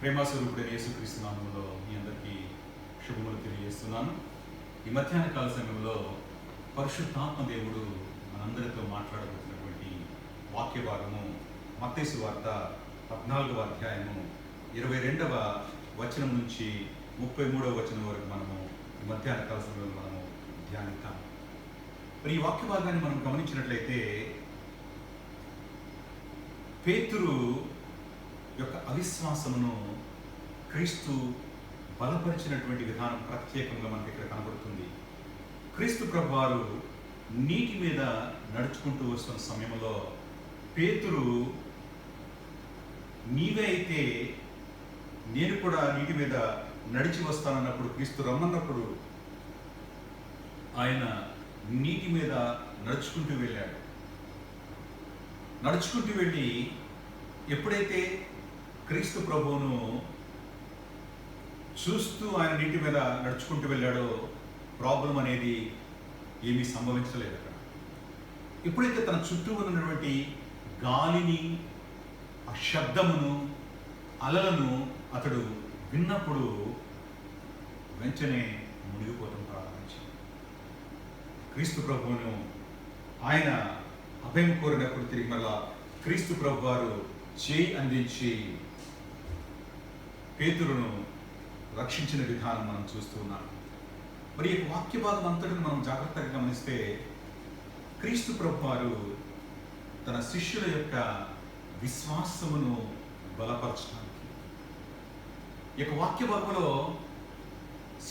ప్రేమస్వరూపుడైన యేసుక్రీస్తు నామములో మీ అందరికీ శుభములు తెలియజేస్తున్నాను. ఈ మధ్యాహ్న కాల సమయంలో పరిశుద్ధాత్మ దేవుడు మనందరితో మాట్లాడబోతున్నటువంటి వాక్య భాగము మత్తయి సువార్త 14వ అధ్యాయము 22వ వచనం నుంచి 33వ వచనం వరకు మనము ఈ మధ్యాహ్న కాల సమయంలో మనము ధ్యానిద్దాం. మరి ఈ వాక్య భాగాన్ని మనం గమనించినట్లయితే పేతురు యొక్క అవిశ్వాసమును క్రీస్తు బలపరిచినటువంటి విధానం ప్రత్యేకంగా మనకి ఇక్కడ కనబడుతుంది. క్రీస్తు ప్రభువారు నీటి మీద నడుచుకుంటూ వస్తున్న సమయంలో పేతురు నీవే అయితే నేను కూడా నీటి మీద నడిచి వస్తానన్నప్పుడు, క్రీస్తు రమ్మన్నప్పుడు ఆయన నీటి మీద నడుచుకుంటూ వెళ్ళాడు. నడుచుకుంటూ వెళ్ళి ఎప్పుడైతే క్రీస్తు ప్రభువును చూస్తూ ఆయన నీటి మీద నడుచుకుంటూ వెళ్ళాడో ప్రాబ్లం అనేది ఏమీ సంభవించలేదు అక్కడ. ఎప్పుడైతే తన చుట్టూ ఉన్నటువంటి గాలిని, ఆ శబ్దమును, అలలను అతడు విన్నప్పుడు వెంటనే మునిగిపోవటం ప్రారంభించింది. క్రీస్తు ప్రభువును ఆయన అభయం కోరినప్పుడు తిరిగి మళ్ళా క్రీస్తు ప్రభు వారు చేయి అందించి పేతురును రక్షించిన విధానం మనం చూస్తూ ఉన్నాం. మరి ఈ వాక్య భాగం అంతటిని మనం జాగ్రత్తగా గమనిస్తే క్రీస్తు ప్రభు వారు తన శిష్యుల యొక్క విశ్వాసమును బలపరచడానికి, ఈ యొక్క వాక్య భాగంలో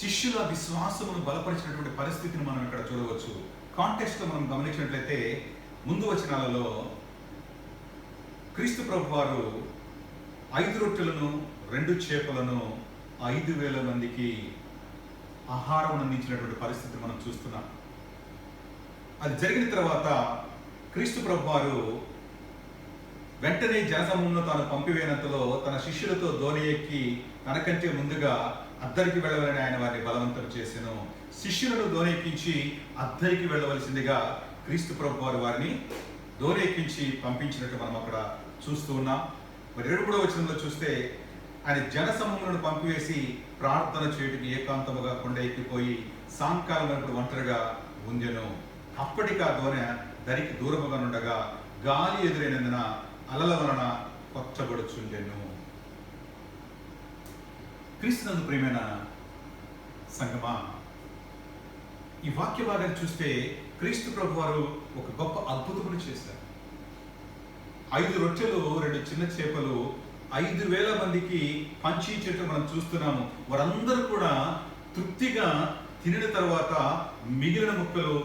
శిష్యుల విశ్వాసమును బలపరిచినటువంటి పరిస్థితిని మనం ఇక్కడ చూడవచ్చు. కాంటెక్స్ట్లో మనం గమనించినట్లయితే ముందు వచనాలలో క్రీస్తు ప్రభు వారు 5 రొట్టెలను 2 చేపలను 5,000 మందికి ఆహారం అందించినటువంటి పరిస్థితిని మనం చూస్తున్నాం. అది జరిగిన తర్వాత క్రీస్తు ప్రభు వారు వెంటనే జనసమూహంలో తాను పంపివేయనంతలో తన శిష్యులతో దోణి ఎక్కి తనకంటే ముందుగా అద్దరికి వెళ్ళవాలని ఆయన వారిని బలవంతం చేసెను. శిష్యులను దోణి ఎక్కించి అద్దరికి వెళ్ళవలసిందిగా క్రీస్తు ప్రభు వారు వారిని దోణి ఎక్కించి పంపించినట్టు మనం అక్కడ చూస్తూ ఉన్నాం. మరి 7వ వచనంలో చూస్తే ఆయన జనసమూహములను పంపివేసి ప్రార్థన చేయుటకు ఏకాంతముగా కొండ ఎక్కిపోయి సాయంకాలం వరకు ఒంటరిగా ఉండెను. అప్పటికి ఆ దోణి దరికి దూరముగా నుండగా గాలి ఎదురైనందున అలల వలన కొచ్చబడుచుండెను. క్రీస్తునందు ప్రియమైన సంగమా, ఈ వాక్య భాగాన్ని చూస్తే క్రీస్తు ప్రభు వారు ఒక గొప్ప అద్భుతమును చేశారు. 5 రొట్టెలు 2 చిన్న చేపలు 5,000 మందికి పంచినట్టు మనం చూస్తున్నాము. వారందరూ కూడా తృప్తిగా తినిన తర్వాత మిగిలిన ముక్కలు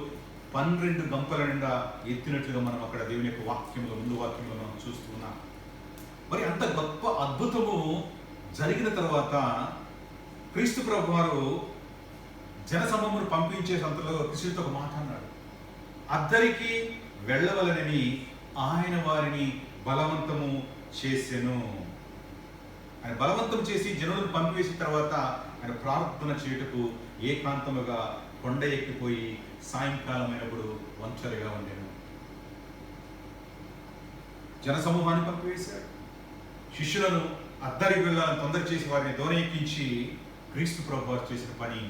12 గంపల నిండా ఎత్తినట్లుగా మనం అక్కడ దేవుని యొక్క వాక్యంలో ముందు వాక్యంలో మనం చూస్తున్నాం. మరి అంత గొప్ప అద్భుతము జరిగిన తర్వాత క్రీస్తు ప్రభు వారు జనసమూహమును పంపించే సంతలో శిష్యులతో ఒక మాట అన్నాడు. అద్దరికి వెళ్ళవలనని ఆయన వారిని బలవంతము చేసెను. ఆయన బలవంతం చేసి జనులను పంపివేసిన తర్వాత ఆయన ప్రార్థన చేయుటకు ఏకాంతముగా కొండ ఎక్కిపోయి సాయంకాలం అయినప్పుడు ఒంటరిగా ఉండెను. జనసమూహాన్ని పంపివేశాడు. శిష్యులను అద్దరికి వెళ్ళాలని తొందర చేసి వారిని దోణి ఎక్కించి క్రీస్తు ప్రభు వారు చేసిన పని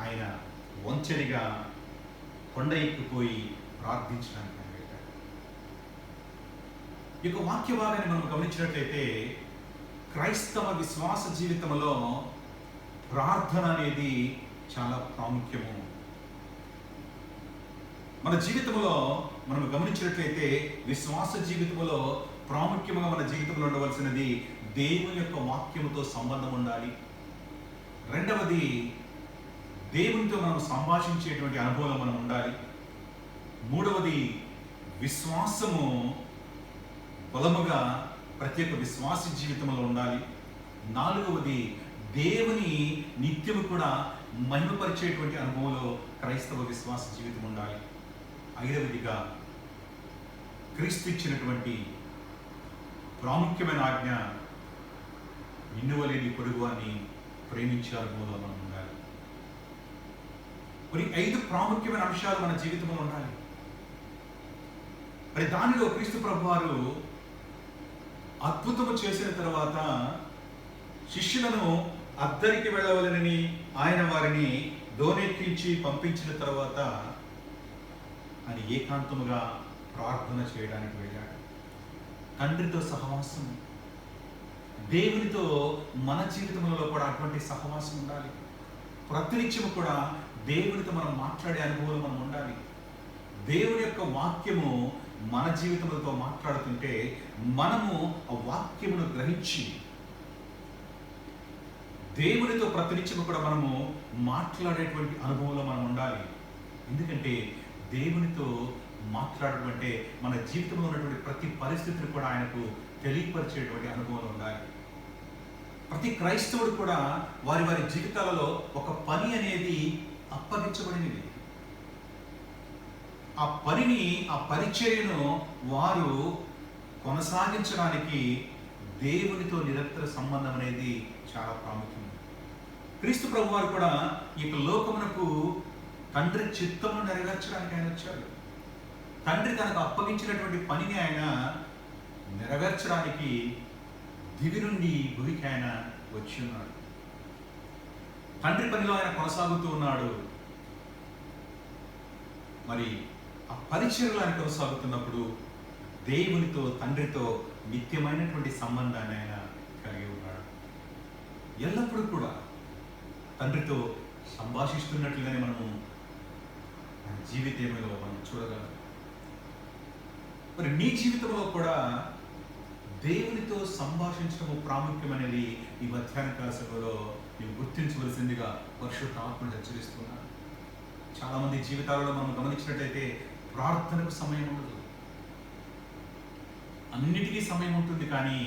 ఆయన ఒంటరిగా కొండ ఎక్కిపోయి ప్రార్థించడానికి పెట్టాడు. ఈ యొక్క వాక్య భాగాన్ని మనం గమనించినట్లయితే క్రైస్తవ విశ్వాస జీవితంలో ప్రార్థన అనేది చాలా ప్రాముఖ్యము. మన జీవితంలో మనం గమనించినట్లయితే విశ్వాస జీవితంలో ప్రాముఖ్యంగా మన జీవితంలో ఉండవలసినది దేవుని యొక్క వాక్యముతో సంబంధం ఉండాలి. రెండవది, దేవునితో మనం సంభాషించేటువంటి అనుభవం మనం ఉండాలి. మూడవది, విశ్వాసము బలముగా ప్రత్యేక విశ్వాస జీవితంలో ఉండాలి. నాలుగవది, దేవుని నిత్యము కూడా మహిమపరిచేటువంటి అనుభవంలో క్రైస్తవ విశ్వాస జీవితం ఉండాలి. ఐదవదిగా, క్రీస్తు ఇచ్చినటువంటి ప్రాముఖ్యమైన ఆజ్ఞ నిన్నువలే నీ పొరుగువాన్ని ప్రేమించే అనుభవంలో మనం ఉండాలి. మరి 5 ప్రాముఖ్యమైన అంశాలు మన జీవితంలో ఉండాలి. మరి దానిలో క్రీస్తు ప్రభు వారు అద్భుతము చేసిన తర్వాత శిష్యులను అద్దరికి వెళ్ళవలనని ఆయన వారిని దోనెక్కించి పంపించిన తర్వాత ఆయన ఏకాంతముగా ప్రార్థన చేయడానికి వెళ్ళాడు. తండ్రితో సహవాసం, దేవునితో మన జీవితంలో కూడా అటువంటి సహవాసం ఉండాలి. ప్రతినిత్యము కూడా దేవునితో మనం మాట్లాడే అనుభవం మనం ఉండాలి. దేవుని యొక్క వాక్యము మన జీవితములతో మాట్లాడుతుంటే మనము ఆ వాక్యమును గ్రహించి దేవునితో ప్రతినిత్యము కూడా మనము మాట్లాడేటువంటి అనుభవంలో మనం ఉండాలి. ఎందుకంటే దేవునితో మాట్లాడడం అంటే మన జీవితంలో ఉన్నటువంటి ప్రతి పరిస్థితిని కూడా ఆయనకు తెలియపరిచేటువంటి అనుభవం ఉండాలి. ప్రతి క్రైస్తవుడు కూడా వారి వారి జీవితాలలో ఒక పని అనేది అప్పగించబడినది. ఆ పనిని, ఆ పరిచర్యను వారు కొనసాగించడానికి దేవునితో నిరంతర సంబంధం అనేది చాలా ప్రాముఖ్యం. క్రీస్తు ప్రభు వారు కూడా ఈ లోకమునకు తండ్రి చిత్తమును నెరవేర్చడానికి ఆయన వచ్చాడు. తండ్రి తనకు అప్పగించినటువంటి పనిని ఆయన నెరవేర్చడానికి దివి నుండి భూమికి ఆయన వచ్చి ఉన్నాడు. తండ్రి పనిలో ఆయన కొనసాగుతూ ఉన్నాడు. మరి ఆ పరిచర్యలో ఆయన కొనసాగుతున్నప్పుడు దేవునితో, తండ్రితో నిత్యమైనటువంటి సంబంధాన్ని ఆయన కలిగి ఉన్నాడు. ఎల్లప్పుడూ కూడా తండ్రితో సంభాషిస్తున్నట్లుగానే మనము మన జీవితంలో మనం చూడగలం. మరి నీ జీవితంలో కూడా దేవునితో సంభాషించడము ప్రాముఖ్యమనేది ఈ మధ్యాహ్న కాల సభలో నేను గుర్తించవలసిందిగా పరిశుద్ధాత్మను హెచ్చరిస్తున్నాను. చాలామంది జీవితాలలో మనం గమనించినట్లయితే ప్రార్థనకు సమయం ఉండదు. అన్నిటికీ సమయం ఉంటుంది, కానీ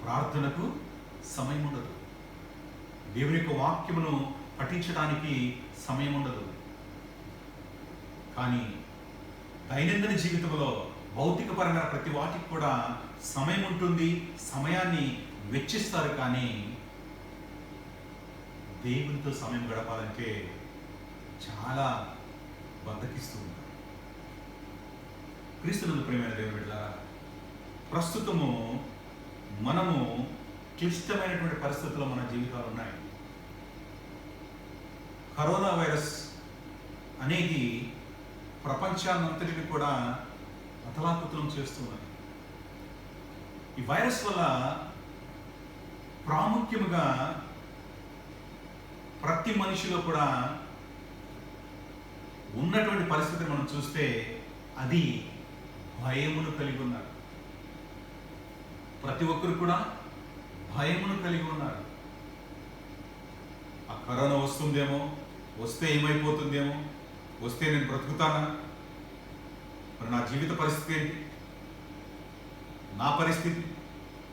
ప్రార్థనకు సమయం ఉండదు. దేవుని యొక్క వాక్యమును పఠించడానికి సమయం ఉండదు. కానీ దైనందిన జీవితంలో భౌతికపరమైన ప్రతి వాటికి కూడా సమయం ఉంటుంది, సమయాన్ని వెచ్చిస్తారు. కానీ దేవునితో సమయం గడపాలంటే చాలా బద్దకిస్తూ ఉంటారు. క్రీస్తునందు ప్రియమైన దేవుని బిడ్డలారా, ప్రస్తుతము మనము క్లిష్టమైనటువంటి పరిస్థితుల్లో మన జీవితాలు ఉన్నాయి. కరోనా వైరస్ అనేది ప్రపంచాన్నంతటిని కూడా అతలాకుతలం చేస్తున్నది. ఈ వైరస్ వల్ల ప్రాముఖ్యముగా ప్రతి మనిషిలో కూడా ఉన్నటువంటి పరిస్థితిని మనం చూస్తే అది భయమును కలిగి ఉన్నారు. ప్రతి ఒక్కరు కూడా భయమును కలిగి ఉన్నారు. ఆ కరోనా వస్తుందేమో, వస్తే ఏమైపోతుందేమో, వస్తే నేను బ్రతుకుతానా, మరి నా జీవిత పరిస్థితి ఏంటి, నా పరిస్థితి,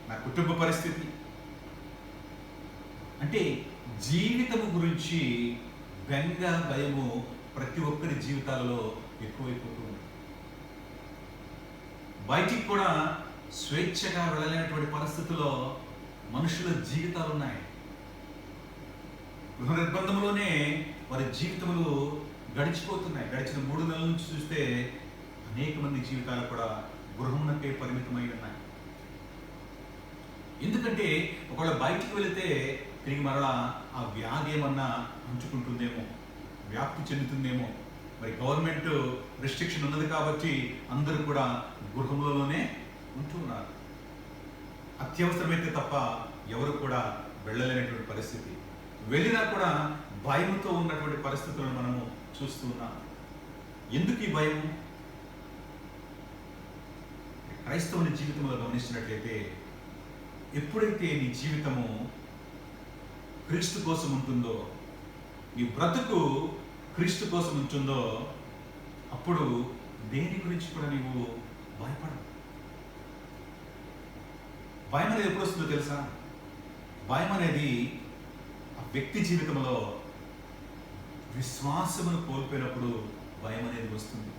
నా కుటుంబ పరిస్థితి, అంటే జీవితము గురించి బెంగ, భయము ప్రతి ఒక్కరి జీవితాలలో ఎక్కువైపోతుంది. బయటికి కూడా స్వేచ్ఛగా వెళ్ళలేనటువంటి పరిస్థితుల్లో మనుషుల జీవితాలు ఉన్నాయి. గృహ నిర్బంధంలోనే వారి జీవితములు గడిచిపోతున్నాయి. గడిచిన 3 నెలల నుంచి చూస్తే అనేక మంది జీవితాలు కూడా గృహమునకే పరిమితమై ఉన్నాయి. ఎందుకంటే ఒకవేళ బయటికి వెళితే తిరిగి మరలా ఆ వ్యాధి ఏమన్నా ఉంచుకుంటుందేమో, వ్యాప్తి చెందుతుందేమో. మరి గవర్నమెంట్ రిస్ట్రిక్షన్ ఉన్నది కాబట్టి అందరూ కూడా గృహంలోనే ఉంటున్నారు. అత్యవసరమైతే తప్ప ఎవరు కూడా వెళ్ళలేనటువంటి పరిస్థితి. వెళ్ళినా కూడా భయంతో ఉన్నటువంటి పరిస్థితులను మనము చూస్తూ ఉన్నాం. ఎందుకు ఈ భయం? క్రైస్తవుని జీవితంలో గమనించినట్లయితే ఎప్పుడైతే నీ జీవితము క్రీస్తు కోసం ఉంటుందో, నీ బ్రతుకు క్రీస్తు కోసం ఉంటుందో, అప్పుడు దేని గురించి కూడా నీవు భయపడవు. భయం అనేది ఎప్పుడు వస్తుందో తెలుసా? భయం అనేది ఆ వ్యక్తి జీవితంలో విశ్వాసమును కోల్పోయినప్పుడు భయం అనేది వస్తుంది.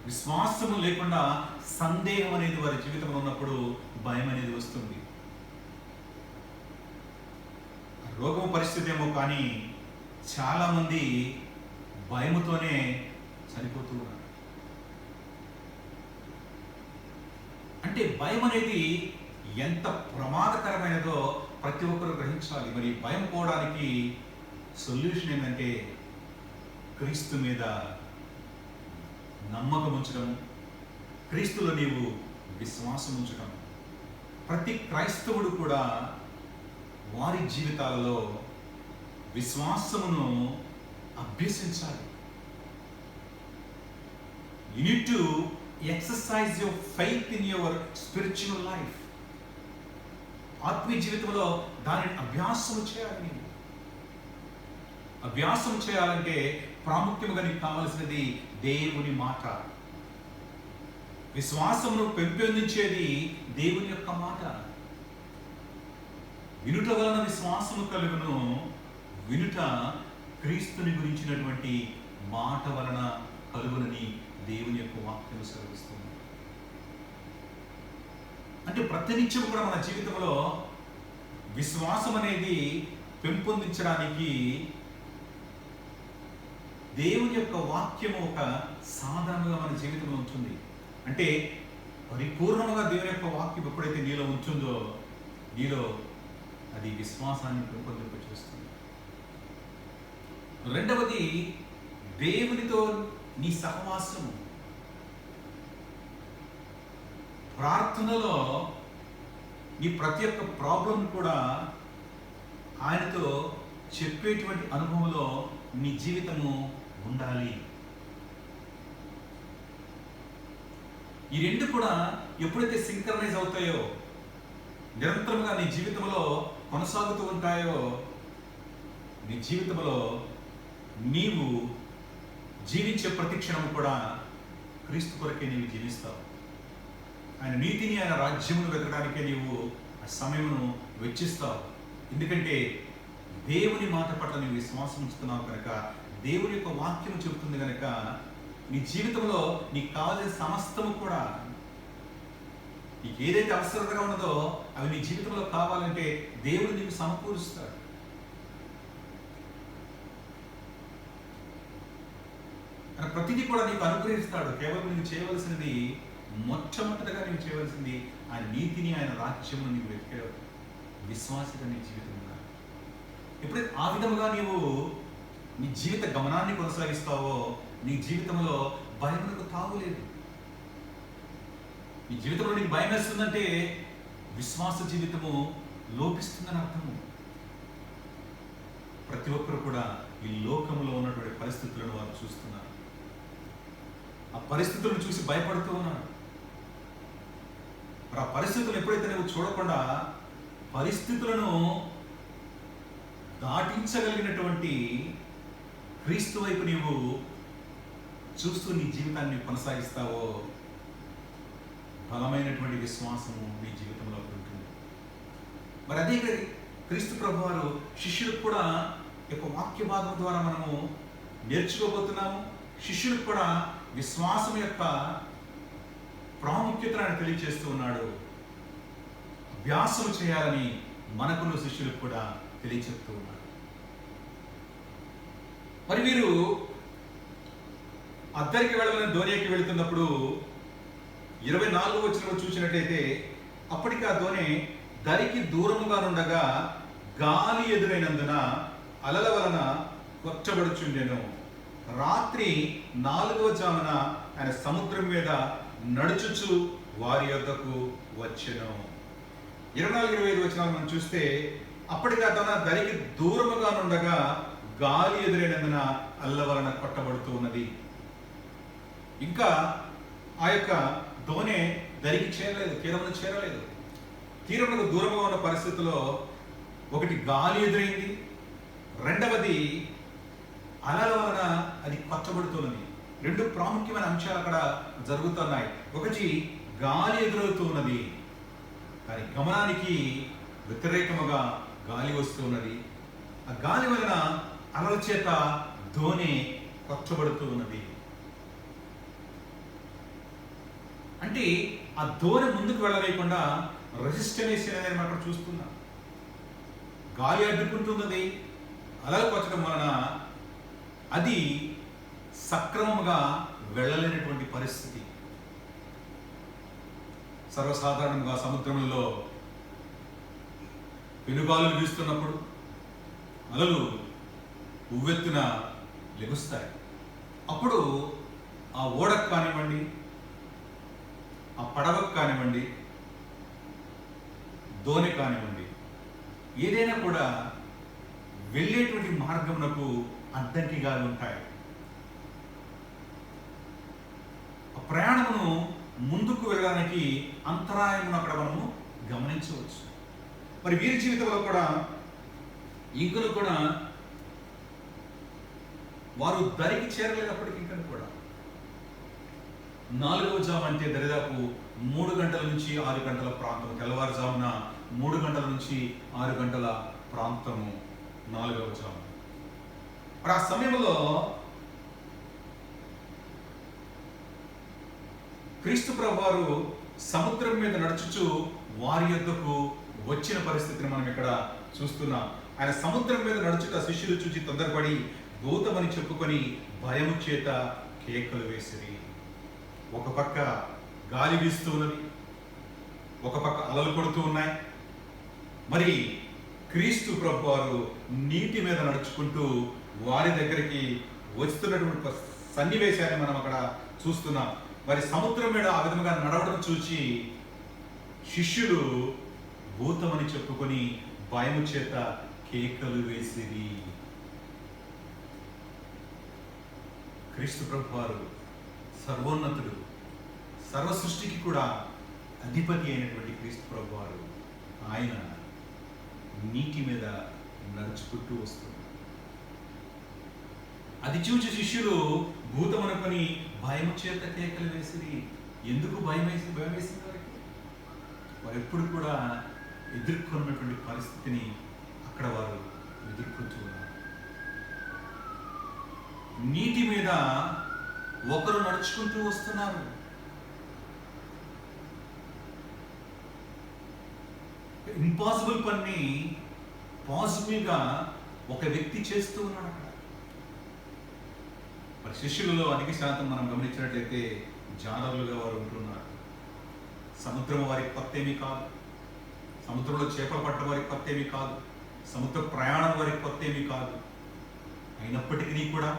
విశ్వాసము లేకుండా సందేహం అనేది వారి జీవితంలో ఉన్నప్పుడు భయం అనేది వస్తుంది. రోగం పరిస్థితి ఏమో కానీ చాలా మంది భయముతోనే చనిపోతూ ఉన్నారు. అంటే భయం అనేది ఎంత ప్రమాదకరమైనదో ప్రతి ఒక్కరు గ్రహించాలి. మరి భయం పోవడానికి సొల్యూషన్ ఏంటంటే క్రీస్తు మీద నమ్మకం ఉంచడం, క్రీస్తులో నీవు విశ్వాసం ఉంచడం. ప్రతి క్రైస్తవుడు కూడా వారి జీవితాలలో విశ్వాసమును అభ్యసించాలి. You need to exercise your faith in your spiritual life. ఆత్మీయ జీవితంలో దానిని అభ్యాసం చేయాలి. అభ్యాసం చేయాలంటే ప్రాముఖ్యంగా నీకు కావలసినది దేవుని మాట. విశ్వాసమును పెంపొందించేది దేవుని యొక్క మాట. వినుట వలన విశ్వాసము కలుగును, వినుట క్రీస్తుని గురించినటువంటి మాట వలన కలుగునని దేవుని యొక్క వాక్యం సెలవిస్తుంది. అంటే ప్రతినిత్యం కూడా మన జీవితంలో విశ్వాసం అనేది పెంపొందించడానికి దేవుని యొక్క వాక్యము ఒక సాధనగా మన జీవితంలో ఉంటుంది. అంటే పరిపూర్ణంగా దేవుని యొక్క వాక్యం ఎప్పుడైతే నీలో ఉంటుందో నీలో అది విశ్వాసాన్ని పెంపొందింపచేస్తుంది. రెండవది దేవునితో నీ సహవాసము. ప్రార్థనలో నీ ప్రతి ఒక్క ప్రాబ్లం కూడా ఆయనతో చెప్పేటువంటి అనుభవంలో నీ జీవితము ఉండాలి. ఈ రెండు కూడా ఎప్పుడైతే సింక్రనైజ్ అవుతాయో, నిరంతరంగా నీ జీవితంలో కొనసాగుతూ ఉంటాయో, నీ జీవితంలో నీవు జీవించే ప్రతి క్షణము కూడా క్రీస్తు కొరకే నీవు జీవిస్తావు. ఆయన నీతిని, ఆయన రాజ్యమును వెతకడానికే నీవు ఆ సమయమును వెచ్చిస్తావు. ఎందుకంటే దేవుని మాట పట్ల నీవు విశ్వాసం ఉంచుతున్నావు కనుక, దేవుని యొక్క వాక్యం చెబుతుంది కనుక నీ జీవితంలో నీకు కావాల్సిన సమస్తము కూడా, నీకు ఏదైతే అవసరతగా ఉన్నదో అవి నీ జీవితంలో కావాలంటే దేవుడు నీకు సమకూరుస్తాడు. ఆయన ప్రతిదీ కూడా నీకు అనుగ్రహిస్తాడు. కేవలం నీకు చేయవలసినది, మొట్టమొదటిగా నీవు చేయవలసింది ఆయన నీతిని, ఆయన రాజ్యమును నీకు వెతికే విశ్వాసిగా నీ జీవితం ఉండాలి. ఎప్పుడైతే ఆ విధముగా నీవు నీ జీవిత గమనాన్ని కొనసాగిస్తావో నీ జీవితంలో భయమునకు తావులేదు. నీ జీవితంలో నీకు భయం వేస్తుందంటే విశ్వాస జీవితము లోపిస్తుందని అర్థము. ప్రతి ఒక్కరు కూడా ఈ లోకంలో ఉన్నటువంటి పరిస్థితులను వారు చూస్తున్నారు. ఆ పరిస్థితులను చూసి భయపడుతూ ఉన్నారు. మరి ఆ పరిస్థితులను ఎప్పుడైతే నువ్వు చూడకుండా పరిస్థితులను దాటించగలిగినటువంటి క్రీస్తు వైపు నీవు చూస్తూ నీ జీవితాన్ని కొనసాగిస్తావో బలమైనటువంటి విశ్వాసము నీ జీవితంలో ఉంటుంది. మరి అదే క్రీస్తు ప్రభు వారు శిష్యులకు కూడా యొక్క వాక్య భాగం ద్వారా మనము నేర్చుకోబోతున్నాము. శిష్యులకు కూడా విశ్వాసం యొక్క ప్రాముఖ్యతను ఆయన తెలియజేస్తూ ఉన్నాడు. అభ్యాసం చేయాలని మనకును శిష్యులకు కూడా తెలియచెప్తూ ఉన్నాడు. మరి వీరు అద్దరికి వెళ్ళాలని దోణికి వెళుతున్నప్పుడు 24వ వచనంలో చూసినట్లయితే, అప్పటికి ఆ దోణి దరికి దూరముగా నుండగా గాలి ఎదురైనందున అలల వలన కొట్టబడుచుండెను. రాత్రి 4వ జామున ఆయన సముద్రం మీద నడుచుచు వారి యొద్దకు వచ్చెను. 24-25 వచనాలు మనం చూస్తే, అప్పటికి ఆ దోణ దరికి దూరముగా నుండగా గాలి ఎదురైనందున అల్ల వలన కొట్టబడుతూ ఉన్నది. ఇంకా ఆ యొక్క దోణి దరికి చేరలేదు, తీరమును చేరలేదు. తీరమునకు దూరంగా ఉన్న పరిస్థితుల్లో ఒకటి గాలి ఎదురైంది, రెండవది అలల వలన అది కొట్టబడుతున్నది. రెండు ప్రాముఖ్యమైన అంశాలు అక్కడ జరుగుతున్నాయి. ఒకటి గాలి ఎదురవుతూ ఉన్నది, కానీ గమనానికి వ్యతిరేకముగా గాలి వస్తూ ఉన్నది. ఆ గాలి వలన అలల చేత దోణి కొట్టబడుతూ ఉన్నది. అంటే ఆ దోణి ముందుకు వెళ్ళలేకుండా రెసిస్టెన్స్ అనేది మనం అక్కడ చూస్తున్నాం. గాలి అడ్డుకుంటున్నది, అలలు కొట్టడం వలన అది సక్రమంగా వెళ్ళలేనటువంటి పరిస్థితి. సర్వసాధారణంగా సముద్రంలో పెనుగాలులు వీస్తున్నప్పుడు అలలు ఉవ్వెత్తున లెగుస్తాయి. అప్పుడు ఆ ఓడకు కానివ్వండి, ఆ పడవకు కానివ్వండి, దోణి కానివ్వండి, ఏదైనా కూడా వెళ్ళేటువంటి మార్గమునకు అడ్డంకిగా ఉంటాయి. ఆ ప్రయాణమును ముందుకు వెళ్ళడానికి అంతరాయమును అక్కడ మనము గమనించవచ్చు. మరి వీరి జీవితంలో కూడా ఇంకను కూడా వారు దరికి చేరలేనప్పటికీ ఇంకా కూడా 4వ జాము అంటే దరిదాపు 3 గంటల నుంచి 6 గంటల ప్రాంతం, తెల్లవారుజామున 3 గంటల నుంచి 6 గంటల ప్రాంతము 4వ జాము. మరి ఆ సమయంలో క్రీస్తు ప్రభువారు సముద్రం మీద నడుచుచు వారి యొద్దకు వచ్చిన పరిస్థితిని మనం ఇక్కడ చూస్తున్నాం. ఆయన సముద్రం మీద నడుచుట శిష్యులు చూచి తొందరపడి భూతమని చెప్పుకొని భయము చేత కేకలు వేసిరి. ఒక పక్క గాలి వీస్తూ ఉన్నది, ఒక పక్క అలలు కొడుతూ ఉన్నాయి. మరి క్రీస్తు ప్రభువారు నీటి మీద నడుచుకుంటూ వారి దగ్గరికి వస్తున్నటువంటి సన్నివేశాన్ని మనం అక్కడ చూస్తున్నాం. మరి సముద్రం మీద ఆ విధంగా నడవడం చూసి శిష్యులు భూతమని చెప్పుకొని భయము చేత కేకలు వేసిరి. క్రీస్తు ప్రభువారు సర్వోన్నతుడు, సర్వ సృష్టికి కూడా అధిపతి అయినటువంటి క్రీస్తు ప్రభువారు ఆయన నీటి మీద నడుచుకుంటూ వస్తున్నారు. అది చూసి శిష్యులు భూతం అనుకొని భయము చేత కేకలు వేసిరి. ఎందుకు భయం వేసింది వారికి? వారు ఎప్పుడు కూడా ఎదుర్కొన్నటువంటి పరిస్థితిని అక్కడ వారు ఎదుర్కొంటూ ఉన్నారు. నీటి మీద ఒకరు నడుచుకుంటూ వస్తున్నారు. ఇంపాసిబుల్ పని పాసిబుల్ గా ఒక వ్యక్తి చేస్తూ ఉన్నాడు అక్కడ. మరి శిష్యులలో అధిక శాతం మనం గమనించినట్లయితే జానరులుగా వారు ఉంటున్నారు. సముద్రం వారికి కొత్తేమీ కాదు, సముద్రంలో చేపలు పట్టడం వారికి కొత్తేమీ కాదు, సముద్ర ప్రయాణం వారికి కొత్తేమీ కాదు. అయినప్పటికీ కూడా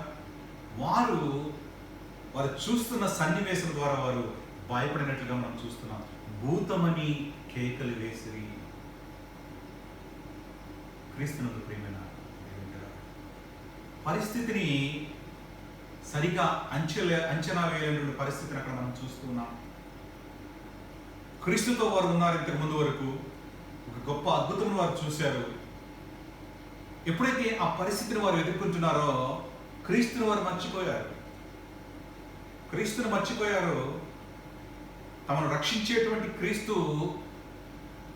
వారు చూస్తున్న సన్నివేశం ద్వారా వారు భయపడినట్లుగా మనం చూస్తున్నాం. భూతమని కేకలు వేసిరి. క్రీస్తునందు ప్రియమైన పరిస్థితిని సరిగా అంచనా వేయలేని పరిస్థితిని అక్కడ మనం చూస్తున్నాం. క్రీస్తుతో వారు ఉన్నారు. ఇంతకు ముందు వరకు ఒక గొప్ప అద్భుతం వారు చూశారు. ఎప్పుడైతే ఆ పరిస్థితిని వారు ఎదుర్కొంటున్నారో క్రీస్తుని వారు మర్చిపోయారు. క్రీస్తుని మర్చిపోయారు. తమను రక్షించేటువంటి క్రీస్తు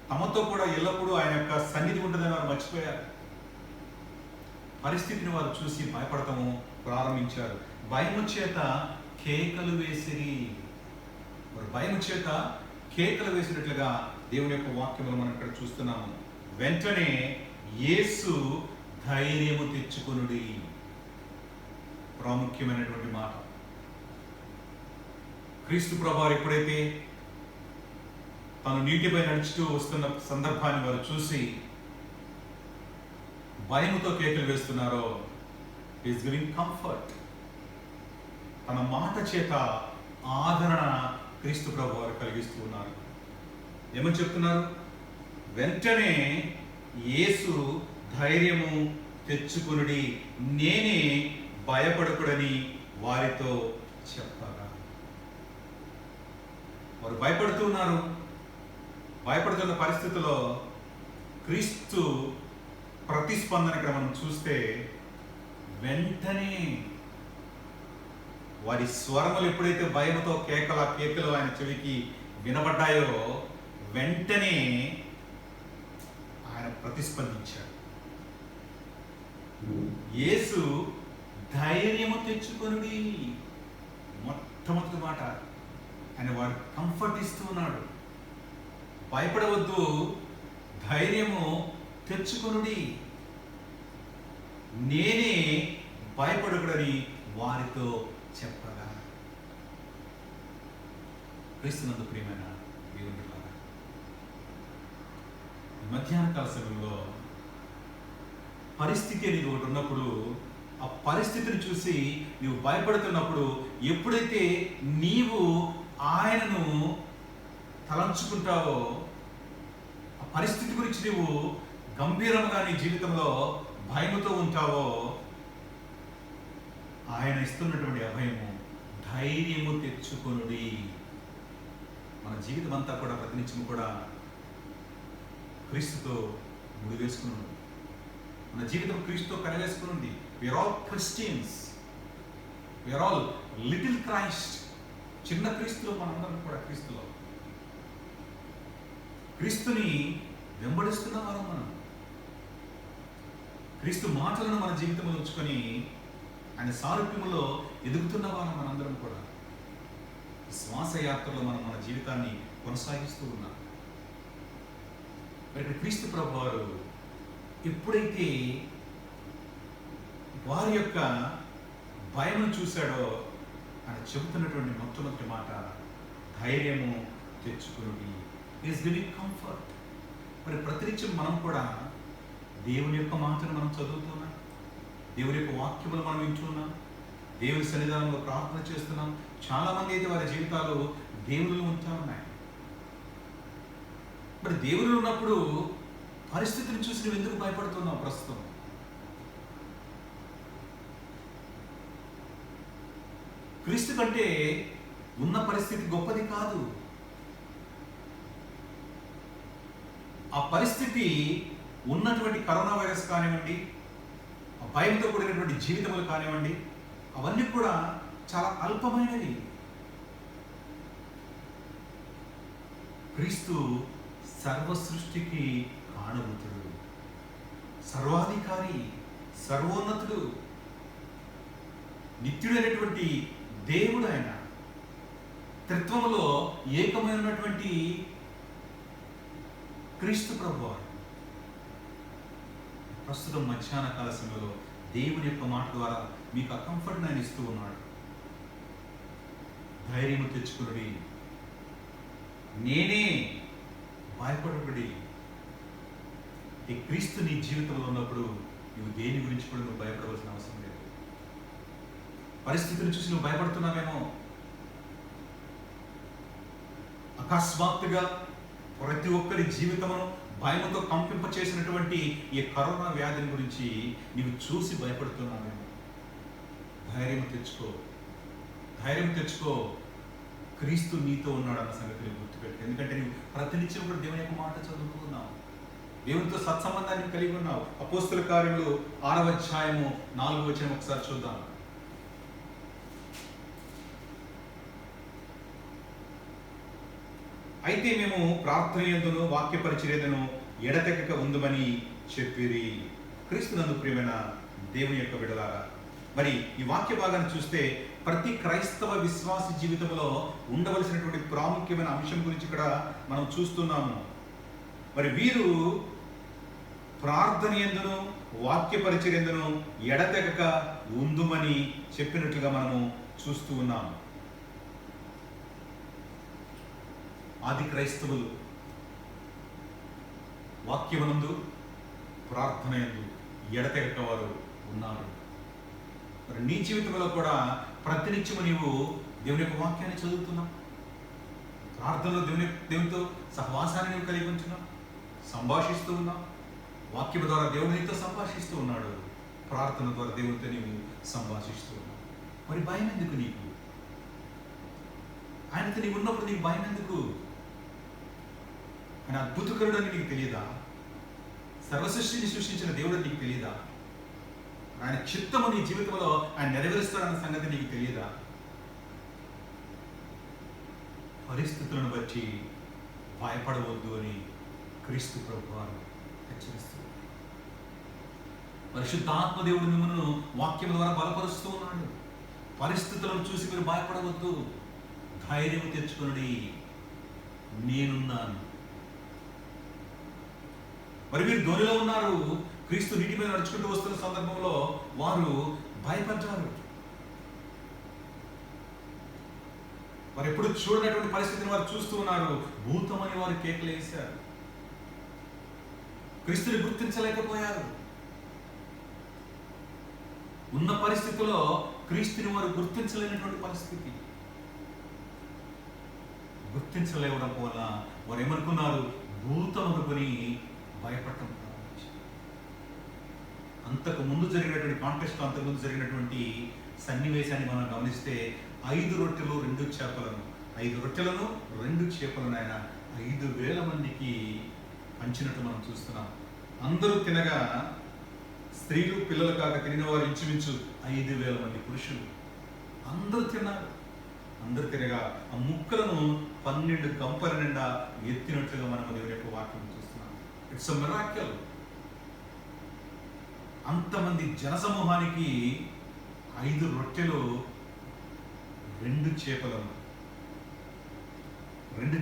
తమతో కూడా ఎల్లప్పుడూ ఆయన యొక్క సన్నిధి ఉంటుందని వారు మర్చిపోయారు. పరిస్థితిని వారు చూసి భయపడటము ప్రారంభించారు. భయము చేత కేకలు వేసిరి. వారు భయము చేత కేకలు వేసినట్లుగా దేవుని యొక్క వాక్యములు మనం ఇక్కడ చూస్తున్నాము. వెంటనే యేసు ధైర్యము తెచ్చుకొనుడి. ప్రాముఖ్యమైనటువంటి మాట. క్రీస్తు ప్రభువారు ఎప్పుడైతే తను నీటిపై నడుచుతూ వస్తున్న సందర్భాన్ని వారు చూసి భయముతో కేకలు వేస్తున్నారో, ఈస్ గివింగ్ కంఫర్ట్. తన మాట చేత ఆదరణ క్రీస్తు ప్రభువారు కలిగిస్తూ ఉన్నారు. ఏమని చెప్తున్నారు? వెంటనే యేసు ధైర్యము తెచ్చుకొనుడి, నేనే, భయపడకుడని వారితో చెప్పగా. వారు భయపడుతున్నారు. భయపడుతున్న పరిస్థితిలో క్రీస్తు ప్రతిస్పందన ఇక్కడ మనం చూస్తే వెంటనే వారి స్వరములు ఎప్పుడైతే భయముతో కేకలు ఆయన చెవికి వినబడ్డాయో వెంటనే ఆయన ప్రతిస్పందించాడు. యేసు ధైర్యము తెచ్చుకొనుడి. మొట్టమొదటి మాట ఆయన వాడు కంఫర్ట్ ఇస్తూ ఉన్నాడు. భయపడవద్దు, ధైర్యము తెచ్చుకొనుడి, నేనే, భయపడకుడని వారితో చెప్పగా. క్రీస్తునందు ప్రియమైన దేవునిలారా, మధ్యాహ్న కాల సమయంలో పరిస్థితి అనేది ఒకటి ఉన్నప్పుడు, ఆ పరిస్థితిని చూసి నువ్వు భయపడుతున్నప్పుడు, ఎప్పుడైతే నీవు ఆయనను తలంచుకుంటావో, ఆ పరిస్థితి గురించి నువ్వు గంభీరంగా నీ జీవితంలో భయముతో ఉంటావో, ఆయన ఇస్తున్నటువంటి అభయము, ధైర్యము తెచ్చుకొనుడి. మన జీవితం అంతా కూడా ప్రతినిత్యం కూడా క్రీస్తుతో ముడివేసుకుని ఉంది. మన జీవితం క్రీస్తుతో కలవేసుకుని ఉంది. We are all Christians, we are all little Christ. చిన్న క్రీస్తులో మనందరం కూడా క్రీస్తులో, క్రీస్తుని వెంబడిస్తున్న వారం మనం. క్రీస్తు మాటలను మన జీవితంలో ఉంచుకొని ఆయన సారూప్యములో ఎదుగుతున్న వారం మనందరం కూడా. శ్వాస యాత్రలో మనం మన జీవితాన్ని కొనసాగిస్తూ ఉన్నాం. మరి క్రీస్తు ప్రభు వారు ఎప్పుడైతే వారి యొక్క భయమును చూశాడో, ఆయన చెబుతున్నటువంటి మొట్టమొదటి మాట ధైర్యము తెచ్చుకుని, ఈజ్ గివింగ్ కంఫర్ట్. మరి ప్రతినిత్యం మనం కూడా దేవుని యొక్క మాటను మనం చదువుతున్నాం, దేవుని యొక్క వాక్యములు మనం వింటున్నాం, దేవుని సన్నిధానంలో ప్రార్థన చేస్తున్నాం. చాలా మంది అయితే వారి జీవితాలు దేవుళ్ళు ఉంటా ఉన్నాయి. మరి దేవుళ్ళు ఉన్నప్పుడు పరిస్థితిని చూసి నువ్వు ఎందుకు భయపడుతున్నావు? ప్రస్తుతం క్రీస్తు కంటే ఉన్న పరిస్థితి గొప్పది కాదు. ఆ పరిస్థితి ఉన్నటువంటి కరోనా వైరస్ కానివ్వండి, ఆ భయంతో కూడినటువంటి జీవితములు కానివ్వండి, అవన్నీ కూడా చాలా అల్పమైనవి. క్రీస్తు సర్వ సృష్టికి కారణభూతుడు, సర్వాధికారి, సర్వోన్నతుడు, నిత్యుడైనటువంటి దేవుడు. ఆయన త్రిత్వములో ఏకమైనటువంటి క్రీస్తు ప్రభువారు ప్రస్తుతం మధ్యాహ్న కాల సమయంలో దేవుని యొక్క మాట ద్వారా మీకు ఆ కంఫర్ట్ ఆయన ఇస్తూ ఉన్నాడు. ధైర్యము తెచ్చుకుని, నేనే, భయపడబడి. ఈ క్రీస్తు నీ జీవితంలో ఉన్నప్పుడు నువ్వు దేని గురించి కూడా నువ్వు భయపడవలసిన అవసరం లేదు. పరిస్థితిని చూసి నువ్వు భయపడుతున్నావేమో. అకస్మాత్తుగా ప్రతి ఒక్కరి జీవితమును భయంతో కంపింప చేసినటువంటి ఈ కరోనా వ్యాధిని గురించి నీవు చూసి భయపడుతున్నావేమో. ధైర్యం తెచ్చుకో, ధైర్యం తెచ్చుకో. క్రీస్తు నీతో ఉన్నాడు అన్న సంగతిని గుర్తుపెట్టు. ఎందుకంటే నువ్వు ప్రతినిత్యం కూడా దేవుని యొక్క మాట చదువుతూ ఉన్నావు, దేవునితో సత్సంబంధాన్ని కలిగి ఉన్నావు. అపోస్తల కార్యములు 6వ అధ్యాయము 4వ వచనం ఒకసారి చూద్దాం. అయితే మేము ప్రార్థన యందును వాక్య పరిచర్యను ఎడతెగక ఉందమని చెప్పిరి. క్రీస్తునందు ప్రియమైన దేవుని యొక్క బిడ్డలారా, మరి ఈ వాక్య భాగాన్ని చూస్తే ప్రతి క్రైస్తవ విశ్వాసి జీవితంలో ఉండవలసినటువంటి ప్రాముఖ్యమైన అంశం గురించి ఇక్కడ మనం చూస్తున్నాము. మరి వీరు ప్రార్థన యందును వాక్య పరిచర్యను ఎడతెగక ఉందుమని చెప్పినట్లుగా మనము చూస్తూ ఉన్నాము. ఆది క్రైస్తవులు వాక్యమునందు ప్రార్థన యందు ఎడతెగక వారు ఉన్నారు. మరి నీ జీవితంలో కూడా ప్రతినిత్యము నీవు దేవుని యొక్క వాక్యాన్ని చదువుతున్నావు, ప్రార్థనలో దేవునితో సహవాసాన్ని నీవు కలిగి ఉంటున్నావు, సంభాషిస్తూ ఉన్నావు. వాక్యం ద్వారా దేవుడు నీతో సంభాషిస్తూ ఉన్నాడు, ప్రార్థన ద్వారా దేవునితో నీవు సంభాషిస్తూ ఉన్నావు. మరి భయం ఎందుకు నీకు? ఆయనతో నీవు ఉన్నప్పుడు నీకు భయం ఎందుకు? ఆయన అద్భుతకరుడు అని నీకు తెలియదా? సర్వసృష్టిని సృష్టించిన దేవుడు నీకు తెలియదా? ఆయన చిత్తము నీ జీవితంలో ఆయన నెరవేరుస్తాడన్న సంగతి నీకు తెలియదా? పరిస్థితులను బట్టి భయపడవద్దు అని క్రీస్తు ప్రభువారు హెచ్చరిస్తూ, పరిశుద్ధాత్మ దేవుడు మిమ్మల్ని వాక్యం ద్వారా బలపరుస్తూ ఉన్నాడు. పరిస్థితులను చూసి మీరు భయపడవద్దు, ధైర్యం తెచ్చుకుని నేనున్నాను. మరి వీరు ధోనిలో ఉన్నారు. క్రీస్తు నీటి మీద నడుచుకుంటూ వస్తున్న సందర్భంలో వారు భయపడ్డారు. వారు ఎప్పుడు చూడనటువంటి పరిస్థితిని వారు చూస్తూ ఉన్నారు. భూతమని వారు కేకలు వేశారు. క్రీస్తుని గుర్తించలేకపోయారు. ఉన్న పరిస్థితిలో క్రీస్తుని వారు గుర్తించలేనటువంటి పరిస్థితి. గుర్తించలేవడం వల్ల వారు ఏమనుకున్నారు? భూతం అనుకుని భయపడటం ప్రారంభించారు. అంతకు ముందు జరిగినటువంటి కాంటెస్ట్, అంతకు ముందు జరిగినటువంటి సన్నివేశాన్ని మనం గమనిస్తే 5 రొట్టెలు 2 చేపలను 5 రొట్టెలను 2 చేపలను ఆయన 5,000 మందికి పంచినట్టు మనం చూస్తున్నాం. అందరూ తినగా స్త్రీలు పిల్లలు కాక తినిన వారు ఇంచుమించు 5,000 మంది పురుషులు అందరూ తిన్నారు. అందరూ తినగా ఆ ముక్కలను 12 గంపల నిండా ఎత్తినట్లుగా మనం దేవుని యొక్క వాక్యం చూస్తున్నాం. It's a miracle. అంతమంది జనసమూహానికి 5 రొట్టెలు 2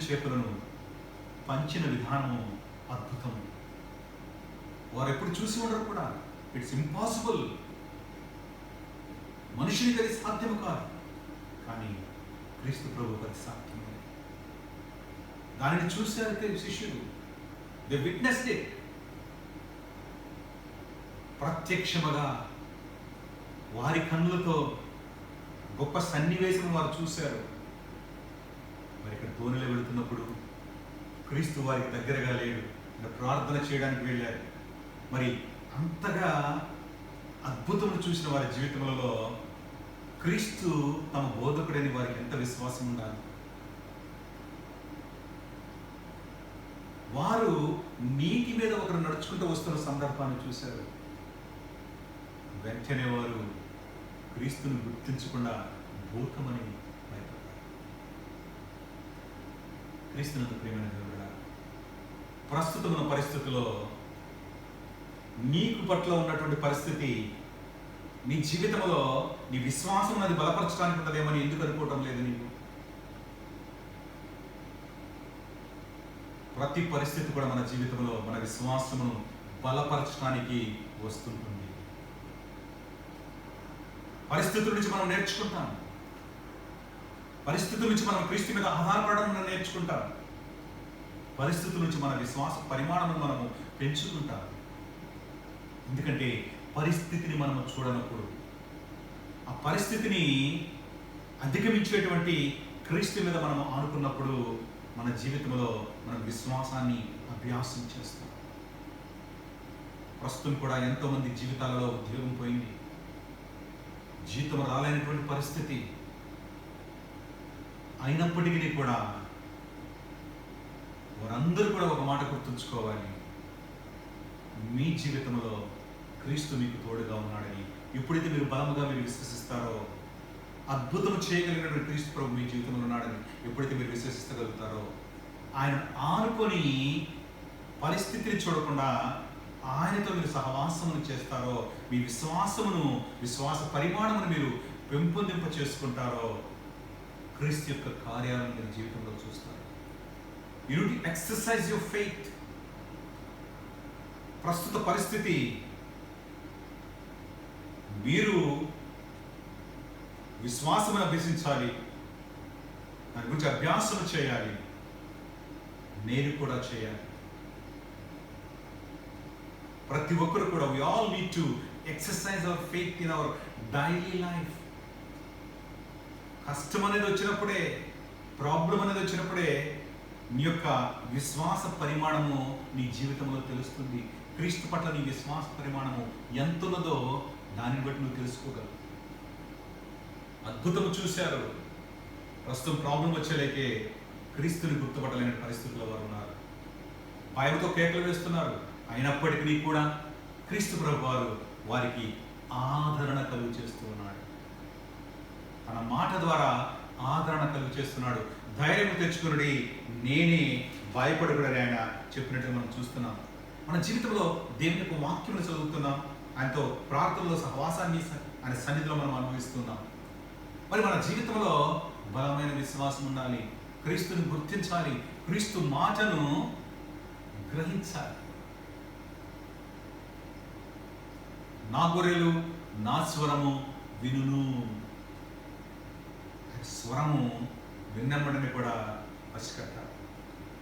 చేపలను పంచిన విధానము అద్భుతం. వారు ఎప్పుడు చూసి ఉండరు కూడా. It's impossible. మనుషునికి అది సాధ్యము కాదు. కానీ క్రీస్తు ప్రభువుకు అది సాధ్యమే. దానిని చూశారు శిష్యులు. They witnessed it. ప్రత్యక్షముగా వారి కన్నులతో గొప్ప సన్నివేశం వారు చూశారు. మరి ఇక్కడ దోణిలో వెళుతున్నప్పుడు క్రీస్తు వారికి దగ్గరగా లేడు. ప్రార్థన చేయడానికి వెళ్ళారు. మరి అంతగా అద్భుతములు చూసిన వారి జీవితంలో క్రీస్తు తమ బోధకుడని వారికి ఎంత విశ్వాసం ఉండాలి. వారు నీటి మీద ఒకరు నడుచుకుంటూ వస్తున్న సందర్భాన్ని చూశారు. వెంటనే వారు క్రీస్తుని గుర్తించకుండా భూతమని భయపడ్డారు. క్రీస్తునందు ప్రియమైన దేవుడా, ప్రస్తుతం ఉన్న పరిస్థితిలో నీకు పట్ల ఉన్నటువంటి పరిస్థితి, నీ జీవితంలో నీ విశ్వాసం అది బలపరచడానికి ఉన్నదేమని ఎందుకు అనుకోవటం లేదు? నీకు ప్రతి పరిస్థితి కూడా మన జీవితంలో మన విశ్వాసమును బలపరచడానికి వస్తుంటుంది. పరిస్థితుల నుంచి మనం నేర్చుకుంటాం. పరిస్థితుల నుంచి మనం క్రీస్తు మీద ఆధారపడడం మనం నేర్చుకుంటాం. పరిస్థితుల నుంచి మన విశ్వాస పరిమాణం మనము పెంచుకుంటాం. ఎందుకంటే పరిస్థితిని మనము చూడనప్పుడు, ఆ పరిస్థితిని అధిగమించేటువంటి క్రీస్తు మీద మనం ఆనుకున్నప్పుడు మన జీవితంలో మన విశ్వాసాన్ని అభ్యాసం చేస్తాం. ప్రస్తుతం కూడా ఎంతోమంది జీవితాలలో ఉద్యోగం పోయింది, జీతం రాలేనటువంటి పరిస్థితి. అయినప్పటికీ కూడా వారందరూ కూడా ఒక మాట గుర్తుంచుకోవాలి, మీ జీవితంలో క్రీస్తు మీకు తోడుగా ఉన్నాడని. ఎప్పుడైతే మీరు బలముగా మీరు విశ్వసిస్తారో, అద్భుతం చేయగలిగినటువంటి క్రీస్తు ప్రభు మీ జీవితంలో ఉన్నాడని ఎప్పుడైతే మీరు విశ్వసిస్తగలుగుతారో, ఆయన ఆనుకొని పరిస్థితిని చూడకుండా ఆయనతో మీరు సహవాసమును చేస్తారో, మీ విశ్వాస పరిమాణమును మీరు పెంపొందింప చేసుకుంటారో, క్రీస్తు యొక్క కార్యాలను మీరు జీవితంలో చూస్తారు. You need to exercise your faith. ప్రస్తుత పరిస్థితి మీరు విశ్వాసమును అభ్యసించాలి, దాని గురించి అభ్యాసం చేయాలి, నేను కూడా చేయాలి. ప్రతి ఒక్కరు కూడా we all need to exercise our faith in our daily life. కష్టం అనేది వచ్చినప్పుడే, ప్రాబ్లం అనేది వచ్చినప్పుడే నీ యొక్క విశ్వాస పరిమాణము నీ జీవితంలో తెలుస్తుంది. క్రీస్తు పట్ల నీ విశ్వాస పరిమాణము ఎంత ఉన్నదో దానిని బట్టి నువ్వు తెలుసుకోగలవు. అద్భుతము చూశారు. ప్రస్తుతం ప్రాబ్లం వచ్చేలేకే క్రీస్తుని గుర్తుపట్టలేని పరిస్థితుల్లో వారు ఉన్నారు. భయంతో కేకలు వేస్తున్నారు. అయినప్పటికీ కూడా క్రీస్తు ప్రభు వారు వారికి ఆదరణ కలుగు చేస్తూ ఉన్నాడు. తన మాట ద్వారా ఆదరణ కలుగు చేస్తున్నాడు. ధైర్యం తెచ్చుకుని నేనే భయపడకూడని ఆయన చెప్పినట్టు మనం చూస్తున్నాం. మన జీవితంలో దేవుని యొక్క వాక్యం చదువుతున్నాం, ఆయనతో ప్రార్థనలో సహవాసాన్ని ఆయన సన్నిధిలో మనం అనుభవిస్తున్నాం. మరి మన జీవితంలో బలమైన విశ్వాసం ఉండాలి, క్రీస్తుని గుర్తించాలి, క్రీస్తు మాటను గ్రహించాలి. నా గొర్రెలు నా స్వరము వినును. స్వరము విన్నమ్మడని కూడా పసికట్టాలి.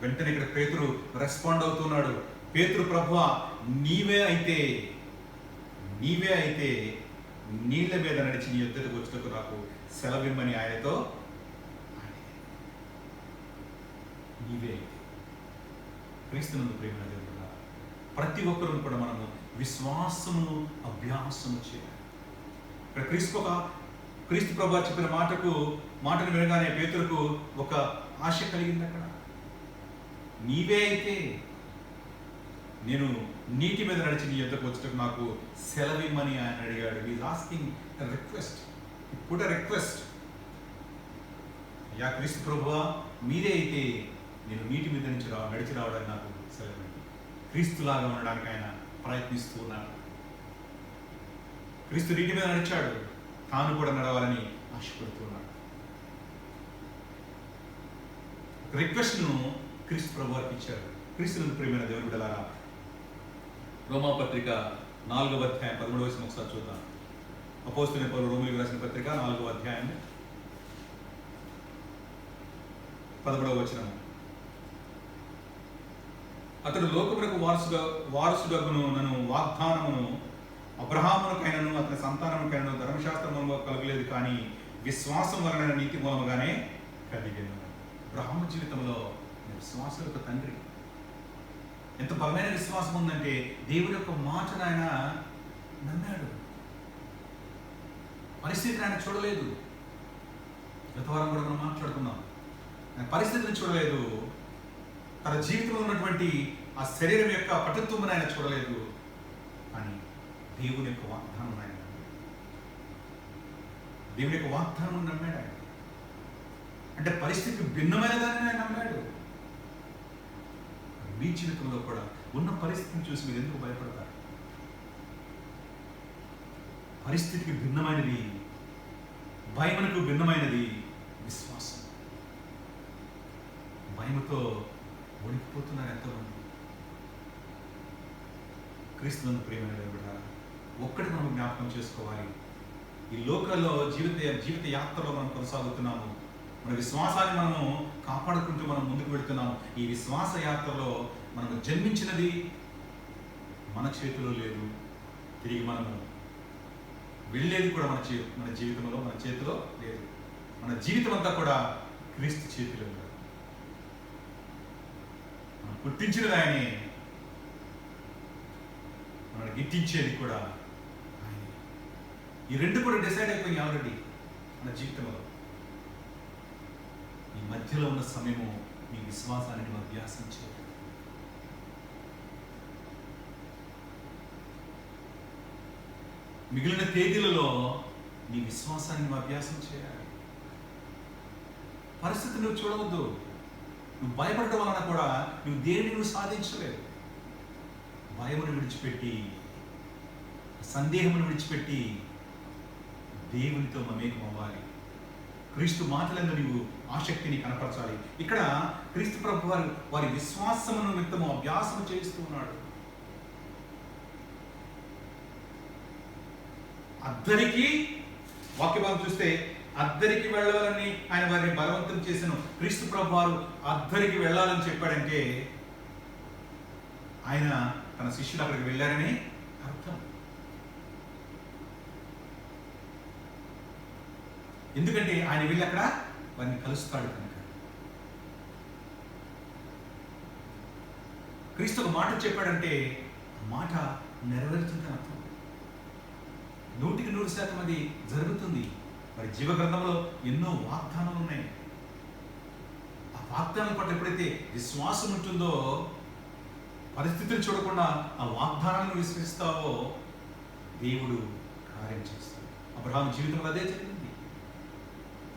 వెంటనే ఇక్కడ పేతురు రెస్పాండ్ అవుతున్నాడు. పేతురు, ప్రభువా నీవే అయితే నీళ్ళ మీద నడిచి నీ యొద్దకు వచ్చుటకు నాకు సెలవిమ్మని ఆయనతో నీవే అయితే. క్రీస్తునందు ప్రేమ దేవుడా, ప్రతి ఒక్కరూ కూడా మనము విశ్వాసమును అభ్యాసము చేయాలి. ఇక్కడ క్రీస్తు ప్రభువు చెప్పిన మాటను వినగానే పేతురుకు ఒక ఆశ కలిగింది. అక్కడ నీవే అయితే నేను నీటి మీద నడిచి నీ యొద్దకు వచ్చేటప్పుడు నాకు సెలవిమ్మని ఆయన అడిగాడు. Is asking request. ఇప్పుడు రిక్వెస్ట్, అయ్యా క్రీస్తు ప్రభువా మీరే అయితే నేను నీటి మీద నుంచి నడిచి రావడానికి నాకు సెలవింది. క్రీస్తులాగా ఉండడానికి ఆయన ప్రయత్నిస్తూ ఉన్నాడు. క్రీస్తు నీటి మీద నడిచాడు, తాను కూడా నడవాలని ఆశపడుతున్నాడు. రిక్వెస్ట్ను క్రీస్తు ప్రభు వారికి ఇచ్చారు. క్రీస్తునందు ప్రియమైన దేవుని బిడ్డలారా, రోమాపత్రిక 4వ అధ్యాయం 13వ వచనం ఒకసారి చూద్దాం. అపోస్తలుడైన పౌలు రోమీయులకు రాసిన పత్రిక 4వ అధ్యాయం 13వ వచనం. అతడు లోకమునకు వారసుడగును నన్ను వాగ్దానమును అబ్రహామునకైనను అతని సంతానముకైనను ధర్మశాస్త్రములో కలగలేదు, కానీ విశ్వాసం వలన నీతి మూలముగానే కలిగెను. అబ్రహాము జీవితంలో విశ్వాసం యొక్క తండ్రి. ఎంత బలమైన విశ్వాసం ఉందంటే దేవుడి యొక్క మాటను ఆయన నమ్మాడు. పరిస్థితిని ఆయన చూడలేదు. గత వారం కూడా మనం మాట్లాడుకున్నాం. ఆయన పరిస్థితిని చూడలేదు. తన జీవితంలో ఉన్నటువంటి ఆ శరీరం యొక్క పటుత్వమును ఆయన చూడలేదు. కానీ దేవుని యొక్క వాగ్దానం ఆయన నమ్మాడు. దేవుని యొక్క వాగ్దానం నమ్మాడు ఆయన. అంటే పరిస్థితికి భిన్నమైన దాన్ని ఆయన నమ్మాడు. మీ జీవితంలో కూడా ఉన్న పరిస్థితిని చూసి మీరు ఎందుకు భయపడతారు? పరిస్థితికి భిన్నమైనది, భయమునకు భిన్నమైనది విశ్వాసం. భయముతో వణికిపోతున్నారు ఎంతోమంది. క్రీస్తునందు ప్రియమైన దేవుడా, ఒక్కటి మనం జ్ఞాపకం చేసుకోవాలి. ఈ లోకంలో జీవిత యాత్రలో మనం కొనసాగుతున్నాము. మన విశ్వాసాన్ని మనము కాపాడుకుంటూ మనం ముందుకు వెళుతున్నాము. ఈ విశ్వాస యాత్రలో మనము జన్మించినది మన చేతిలో లేదు. తిరిగి మనము వెళ్ళేది కూడా మన జీవితంలో మన చేతిలో లేదు. మన జీవితం అంతా కూడా క్రీస్తు చేతిలో ఉంది. మనం పుట్టించినది ఆయనే, మనల్ని గిట్టించేది కూడా ఆయనే. ఈ రెండు కూడా డిసైడ్ అయిపోయినాయి ఆల్రెడీ మన జీవితంలో. ఈ మధ్యలో ఉన్న సమయము మీ విశ్వాసానికి అభ్యాసం చేయాలి. మిగిలిన తేదీలలో నీ విశ్వాసాన్ని నువ్వు అభ్యాసం చేయాలి. పరిస్థితి నువ్వు చూడవద్దు. నువ్వు భయపడటం వలన కూడా నువ్వు దేనిని నువ్వు సాధించలేవు. భయమును విడిచిపెట్టి, సందేహమును విడిచిపెట్టి దేవునితో మమేకం అవ్వాలి. క్రీస్తు మాటలందు నీవు ఆసక్తిని కనపరచాలి. ఇక్కడ క్రీస్తు ప్రభు వారి విశ్వాసమును నిమిత్తము అభ్యాసము చేస్తూ ఉన్నాడు. అద్దరికి వాక్యభాగం చూస్తే అద్దరికి వెళ్ళాలని ఆయన వారిని బలవంతం చేసిన క్రీస్తు ప్రభు వారు అద్దరికి వెళ్ళాలని చెప్పాడంటే ఆయన తన శిష్యులు అక్కడికి వెళ్ళారని అర్థం. ఎందుకంటే ఆయన వెళ్ళి అక్కడ వారిని కలుస్తాడు కనుక. క్రీస్తు ఒక మాట చెప్పాడంటే మాట నెరవేరుతుందని అర్థం. 100% అది జరుగుతుంది. మరి జీవ గ్రంథంలో ఎన్నో వాగ్దానాలు ఉన్నాయి. ఆ వాగ్దానం పట్ల ఎప్పుడైతే విశ్వాసం ఉంటుందో, పరిస్థితులు చూడకుండా ఆ వాగ్దానాలను విశ్వసిస్తావో దేవుడు కార్యం చేస్తాడు. అబ్రహాము జీవితంలో అదే జరిగింది.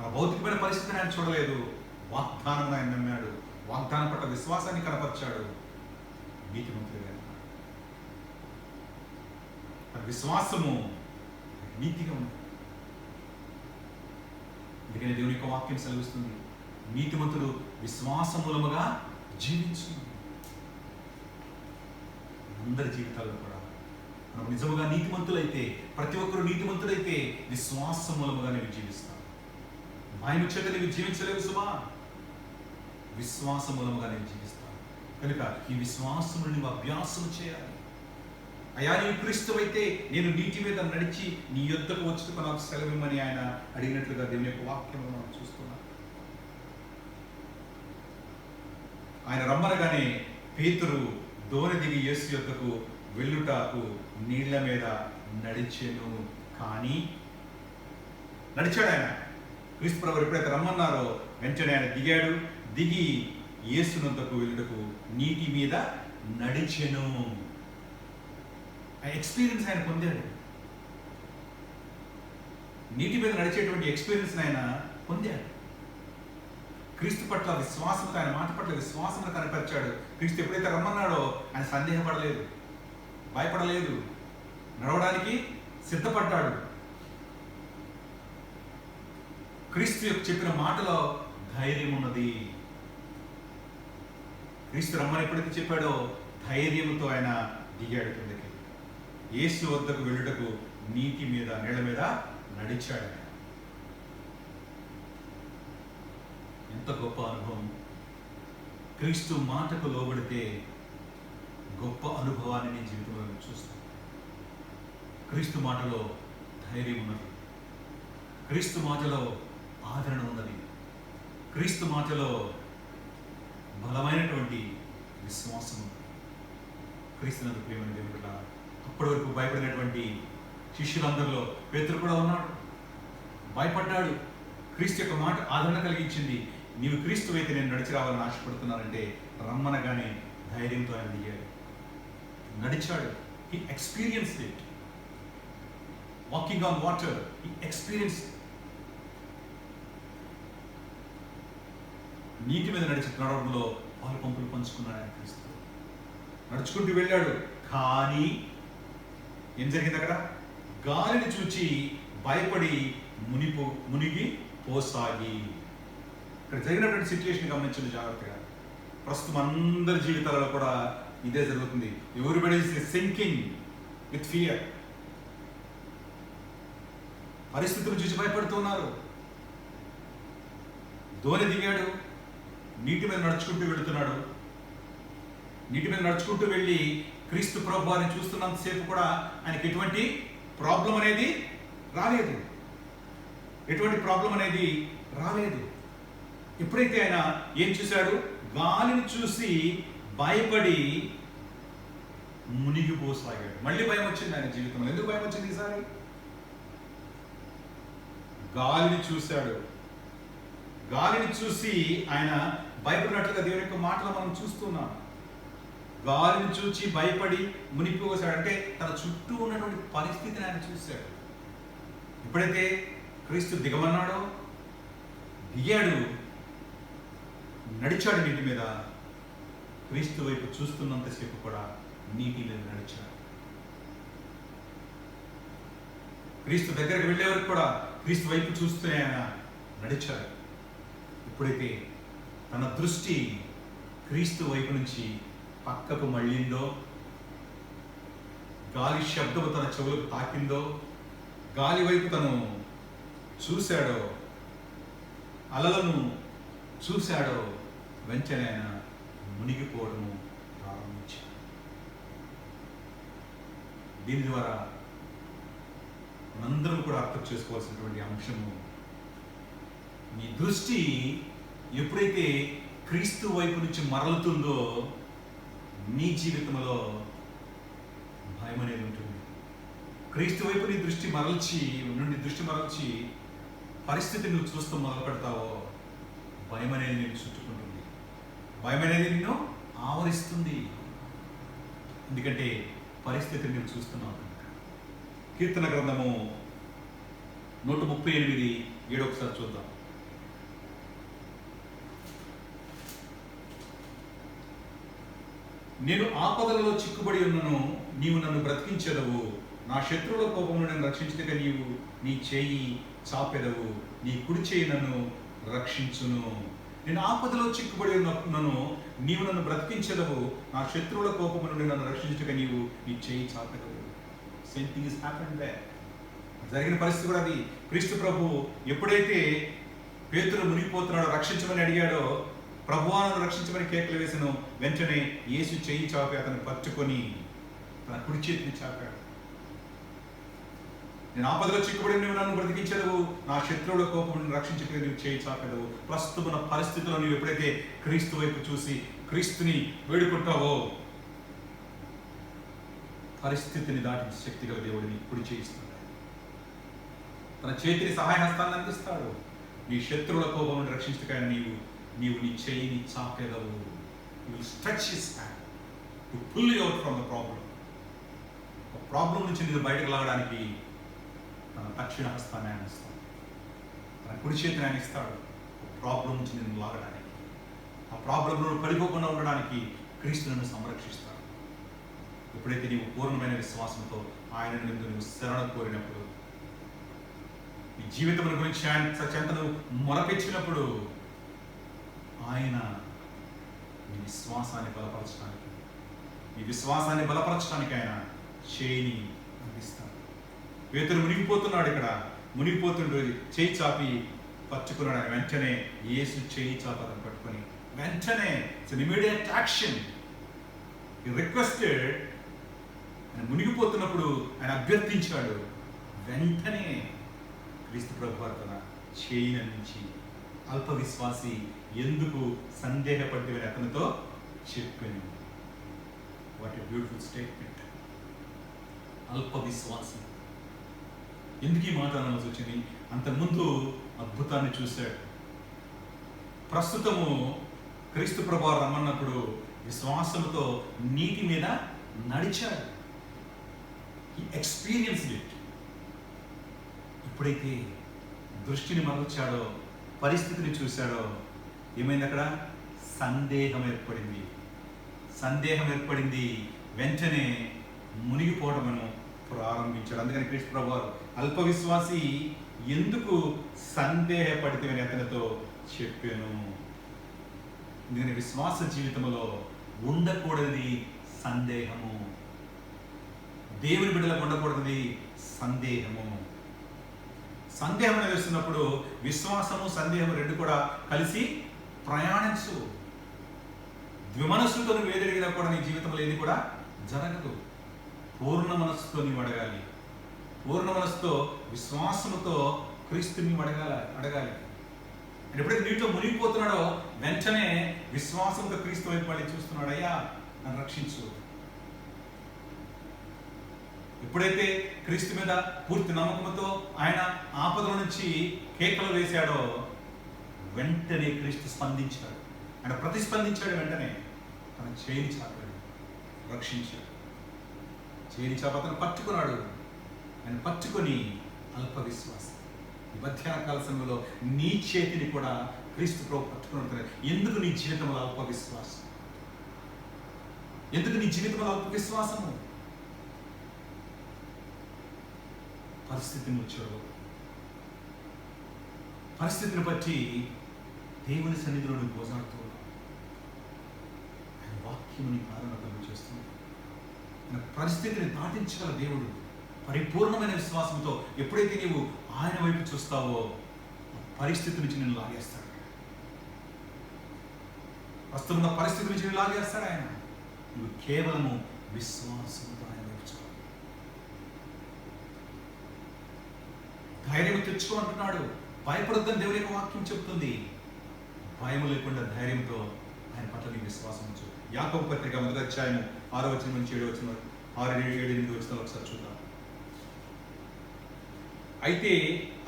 ఆ భౌతికమైన పరిస్థితిని ఆయన చూడలేదు. వాగ్దానం ఆయన నమ్మాడు. వాగ్దానం పట్ల విశ్వాసాన్ని కనపరిచాడు. నీతిమంతుడిగా విశ్వాసము నీతిగా ఉంది. అందుకని దేవుని యొక్క వాక్యం సెలవిస్తుంది, నీతిమంతుడు విశ్వాస మూలముగా జీవించు. అందరి జీవితాల్లో కూడా మనం నిజముగా నీతిమంతులైతే, ప్రతి ఒక్కరు నీతిమంతుడైతే విశ్వాస మూలముగా నీవు జీవిస్తావు. భయం చేత నీవు జీవించలేవు సుమా. విశ్వాస మూలముగా నీవు జీవిస్తావు. కనుక ఈ విశ్వాసమును నువ్వు అభ్యాసం చేయాలి. అయ్యా నీవు క్రీస్తువైతే నేను నీటి మీద నడిచి నీ యొద్దకు వచ్చుటకు నాకు సెలవిమ్మని ఆయన అడిగినట్లుగా దేవుని యొక్క వాక్యము మనం చూస్తున్నాం. ఆయన రమ్మనగానే పేతురు దోణి దిగి యేసు యొద్దకు వెళ్ళుటకు నీళ్ల మీద నడిచెను. కానీ నడిచాడు ఆయన. క్రీస్తు ప్రభువు ఎప్పుడైతే రమ్మన్నారో వెంటనే ఆయన దిగాడు. దిగి యేసు యొద్దకు వెళ్ళుటకు నీటి మీద నడిచెను. ఆ ఎక్స్పీరియన్స్ ఆయన పొందాడు. నీటి మీద నడిచేటువంటి ఎక్స్పీరియన్స్ ఆయన పొందాడు. క్రీస్తు పట్ల విశ్వాసంతో, ఆయన మాట పట్ల విశ్వాసంతో కనపరిచాడు. క్రీస్తు ఎప్పుడైతే రమ్మన్నాడో ఆయన సందేహపడలేదు, భయపడలేదు, నడవడానికి సిద్ధపడ్డాడు. క్రీస్తు చెప్పిన మాటలో ధైర్యం ఉన్నది. క్రీస్తు రమ్మని ఎప్పుడైతే చెప్పాడో ధైర్యంతో ఆయన దిగాడు కిందకి. యేసు వద్దకు వెళ్ళుటకు నీటి మీద, నీళ్ల మీద నడిచాడు. ఎంత గొప్ప అనుభవం! క్రీస్తు మాటకు లోబడితే గొప్ప అనుభవాన్ని నీ జీవితంలో చూస్తాను. క్రీస్తు మాటలో ధైర్యం ఉన్నది, క్రీస్తు మాటలో ఆదరణ ఉన్నది, క్రీస్తు మాటలో బలమైనటువంటి విశ్వాసం ఉంది. క్రీస్తునందు ప్రియమైన దేవుడుగా అప్పటి వరకు భయపడినటువంటి శిష్యులందరిలో పేతురు కూడా ఉన్నాడు. భయపడ్డాడు. క్రీస్తు యొక్క మాట ఆదరణ కలిగించింది. నీవు క్రీస్తు అయితే నేను నడిచి రావాలని ఆశపడుతున్నానంటే రమ్మనగానే ధైర్యంతో ఆయన దిగాడు, నడిచాడు. He experienced it. Walking on water, he experienced. నీటి మీద నడవడంలో పాలు పంపులు పంచుకున్నాడు ఆయన క్రీస్తు. నడుచుకుంటూ వెళ్ళాడు. కానీ ఏం జరిగింది అక్కడ? గాలిని చూచి భయపడి మునిగి పోసాగి. ఇక్కడ జరిగినటువంటి సిచ్యువేషన్ గమనించండి జాగ్రత్తగా. ప్రస్తుతం అందరి జీవితాలలో కూడా ఇదే జరుగుతుంది. Everybody is sinking with fear. పరిస్థితులు చూసి భయపడుతున్నారు. దోణి దిగాడు, నీటి మీద నడుచుకుంటూ వెళుతున్నాడు. నీటి మీద నడుచుకుంటూ వెళ్ళి క్రీస్తు ప్రభువాన్ని చూస్తున్నంతసేపు కూడా ఆయనకి ఎటువంటి ప్రాబ్లం అనేది రాలేదు. ఎటువంటి ప్రాబ్లం అనేది రాలేదు. ఎప్పుడైతే ఆయన ఏం చూశాడు? గాలిని చూసి భయపడి మునిగిపోసాగాడు. మళ్ళీ భయం వచ్చింది ఆయన జీవితంలో. ఎందుకు భయం వచ్చింది ఈసారి? గాలిని చూశాడు. గాలిని చూసి ఆయన భయపడినట్లుగా దేవుని యొక్క మాటలు మనం చూస్తున్నాం. గాలిని చూచి భయపడి మునిగిపోసాడు. అంటే తన చుట్టూ ఉన్నటువంటి పరిస్థితిని ఆయన చూశాడు. ఎప్పుడైతే క్రీస్తు దిగమన్నాడో దిగాడు, నడిచాడు నీటి మీద. క్రీస్తు వైపు చూస్తున్నంతసేపు కూడా నీటి మీద నడిచాడు. క్రీస్తు దగ్గరకు వెళ్ళే వరకు కూడా క్రీస్తు వైపు చూస్తూనే ఆయన నడిచాడు. ఎప్పుడైతే తన దృష్టి క్రీస్తు వైపు నుంచి పక్కకు మళ్ళిందో, గాలి శబ్దము తన చెవులకు తాకిందో, గాలి వైపు తను చూశాడో, అలలను చూశాడో, వెంటనే ఆయన మునిగిపోవడము ప్రారంభించాడు. దీని ద్వారా మనందరం కూడా అర్థం చేసుకోవాల్సినటువంటి అంశము, నీ దృష్టి ఎప్పుడైతే క్రీస్తు వైపు నుంచి మరలుతుందో నీ జీవితంలో భయం అనేది ఉంటుంది. క్రీస్తు వైపు నీ దృష్టి మరల్చి పరిస్థితిని నువ్వు చూస్తూ మొదలు పెడతావో భయం అనేది నిన్ను చుట్టుకుంటుంది. భయం అనేది నిన్ను ఆవరిస్తుంది. ఎందుకంటే పరిస్థితిని నువ్వు చూస్తున్నావు. కీర్తన గ్రంథము 138:7 ఒకసారి చూద్దాం. నేను ఆపదలలో చిక్కుబడి ఉన్నను, నీవు నన్ను బ్రతికించెదవు. నా శత్రువుల కోపం నుండి నన్ను రక్షించక నీవు నీ చేయి చాపెదవు, నీ కుడి చేయి నన్ను రక్షించును. నేను ఆపదలో చిక్కుబడి ఉన్నను, నీవు నన్ను బ్రతికించెదవు. నా శత్రువుల కోపం నుండి నన్ను రక్షించక నీవు నీ చేయి చాపెదవు. Same thing is happened there. జరిగిన పరిస్థితి కూడా అది. క్రీస్తు ప్రభు ఎప్పుడైతే పేతురు మునిగిపోతున్నాడో, రక్షించమని అడిగాడో, ప్రభువాను రక్షించమని కేకలు వేసను. వెంటనే యేసు చెయ్యి చాపి అతను పట్టుకొని తన కుడి చేతిని చాపాడు. నేను ఆపదలో చిక్కుబడి నువ్వు నన్ను బ్రతికించదవు, నా శత్రువుల కోపం రక్షించక నువ్వు చేయి చాపెదవు. ప్రస్తుత పరిస్థితిలో నువ్వు ఎప్పుడైతే క్రీస్తు వైపు చూసి క్రీస్తుని వేడుకుంటావో, పరిస్థితిని దాటించే శక్తి గల దేవుడిని కుడి చేయిస్తున్నాడు. తన చేతిని సహాయ హస్తాన్ని అందిస్తాడు. నీ శత్రువుల కోపం రక్షించక నీవు నీ చేయిని చాపెదవు. You will stretch his hand to pull you out from the problem. ఒక ప్రాబ్లం నుంచి నేను బయటకు లాగడానికి తన దక్షిణ హస్తాన్ని ఆయన ఇస్తాడు, తన కుడి చేతిని ఆయన ఇస్తాడు. ప్రాబ్లం నుంచి నేను లాగడానికి, ఆ ప్రాబ్లంలో పడిపోకుండా ఉండడానికి క్రీస్తు నన్ను సంరక్షిస్తాడు. ఎప్పుడైతే నీవు పూర్ణమైన విశ్వాసంతో ఆయన నుండి నువ్వు శరణ కోరినప్పుడు, నీ జీవితం గురించి ఆయన చెంతను మొరపెచ్చినప్పుడు, ఆయన నీ విశ్వాసాన్ని బలపరచడానికి ఆయన చేయిని అందిస్తాడు. పేతురు మునిగిపోతున్నాడు. ఇక్కడ మునిగిపోతుండే చేయి చాపి పట్టుకున్నాడు. ఆయన వెంటనే యేసు చేయి చాపి అతను పట్టుకొని వెంటనే ఇమీడియట్ యాక్షన్ రిక్వెస్టెడ్. ఆయన మునిగిపోతున్నప్పుడు ఆయన అభ్యర్థించాడు. వెంటనే క్రీస్తు ప్రభువారు తన చేయిని అందించి, అల్ప విశ్వాసి ఎందుకు సందేహపడితే అతనితో చెప్పాను. What a beautiful statement. అల్ప విశ్వాసి ఎందుకు ఈ మాట అనాల్సి వచ్చింది? అంతకుముందు అద్భుతాన్ని చూశాడు. ప్రస్తుతము క్రీస్తు ప్రభువారు రమ్మన్నప్పుడు విశ్వాసంతో నీటి మీద నడిచాడు. హి ఎక్స్పీరియన్స్డ్ ఇట్. ఎప్పుడైతే దృష్టిని మరల్చాడో, పరిస్థితిని చూశాడో, ఏమైంది? అక్కడ సందేహం ఏర్పడింది. వెంటనే మునిగిపోవడమను ప్రారంభించాడు. అందుకని క్రీస్తు ప్రభువారు అల్ప విశ్వాసి ఎందుకు సందేహపడితే అని అతనితో చెప్పాను. ఎందుకని విశ్వాస జీవితంలో ఉండకూడదు సందేహము. దేవుని బిడ్డలకు ఉండకూడదు సందేహము. సందేహం వేస్తున్నప్పుడు విశ్వాసము సందేహం రెండు కూడా కలిసి ప్రయాణించు. ద్విమనస్సుతో నువ్వు ఏదడిగినా కూడా నీ జీవితంలో ఏది కూడా జరగదు. పూర్ణ మనస్సుతో నీవు అడగాలి. పూర్ణ మనస్సుతో విశ్వాసముతో క్రీస్తుని అడగాలి. ఎప్పుడైతే నీటిలో మునిగిపోతున్నాడో వెంటనే విశ్వాసంతో క్రీస్తు వైపు మళ్ళీ చూస్తున్నాడు. అయ్యా నన్ను రక్షించు. ఎప్పుడైతే క్రీస్తు మీద పూర్తి నమ్మకంతో ఆయన ఆపదల నుంచి కేకలు వేశాడో వెంటనే క్రీస్తు స్పందించాడు. ఆయన ప్రతిస్పందించాడు. వెంటనే తన చేయి చాపాడు, రక్షించాడు. చేయి చాప అతను పట్టుకున్నాడు. ఆయన పట్టుకొని అల్ప విశ్వాసం. ఈ మధ్యాహ్న కాల సమయంలో నీ చేతిని కూడా క్రీస్తు ప్రభు పట్టుకుని. ఎందుకు నీ జీవితంలో అల్ప విశ్వాసం? ఎందుకు నీ జీవితంలో అల్ప విశ్వాసము? పరిస్థితిని వచ్చాడు. పరిస్థితిని బట్టి దేవుని సన్నిధిలో నువ్వు గోజాడుతూ ఉన్నావు. ఆయన వాక్యముని ప్రారంభం చేస్తున్నాడు. ఆయన పరిస్థితిని దాటించగల దేవుడు. పరిపూర్ణమైన విశ్వాసంతో ఎప్పుడైతే నీవు ఆయన వైపు చూస్తావో పరిస్థితి నుంచి నేను లాగేస్తాడు. ప్రస్తుతం పరిస్థితి నుంచి నేను లాగేస్తాడు ఆయన. నువ్వు కేవలము విశ్వాసంతో ఆయన వైపు చూడాలి. ధైర్యం తెచ్చుకోమంటున్నాడు. భయపడొద్దని దేవుని యొక్క వాక్యం చెప్తుంది. భయం లేకుండా ధైర్యంతో ఆయన పట్ల నీ విశ్వాసం ఉంచు. యాకోబు పత్రిక 1వ అధ్యాయం 6వ వచనం నుంచి 7వ వచనం 6, 7, 8 వచనాలు ఒకసారి చూద్దాం. అయితే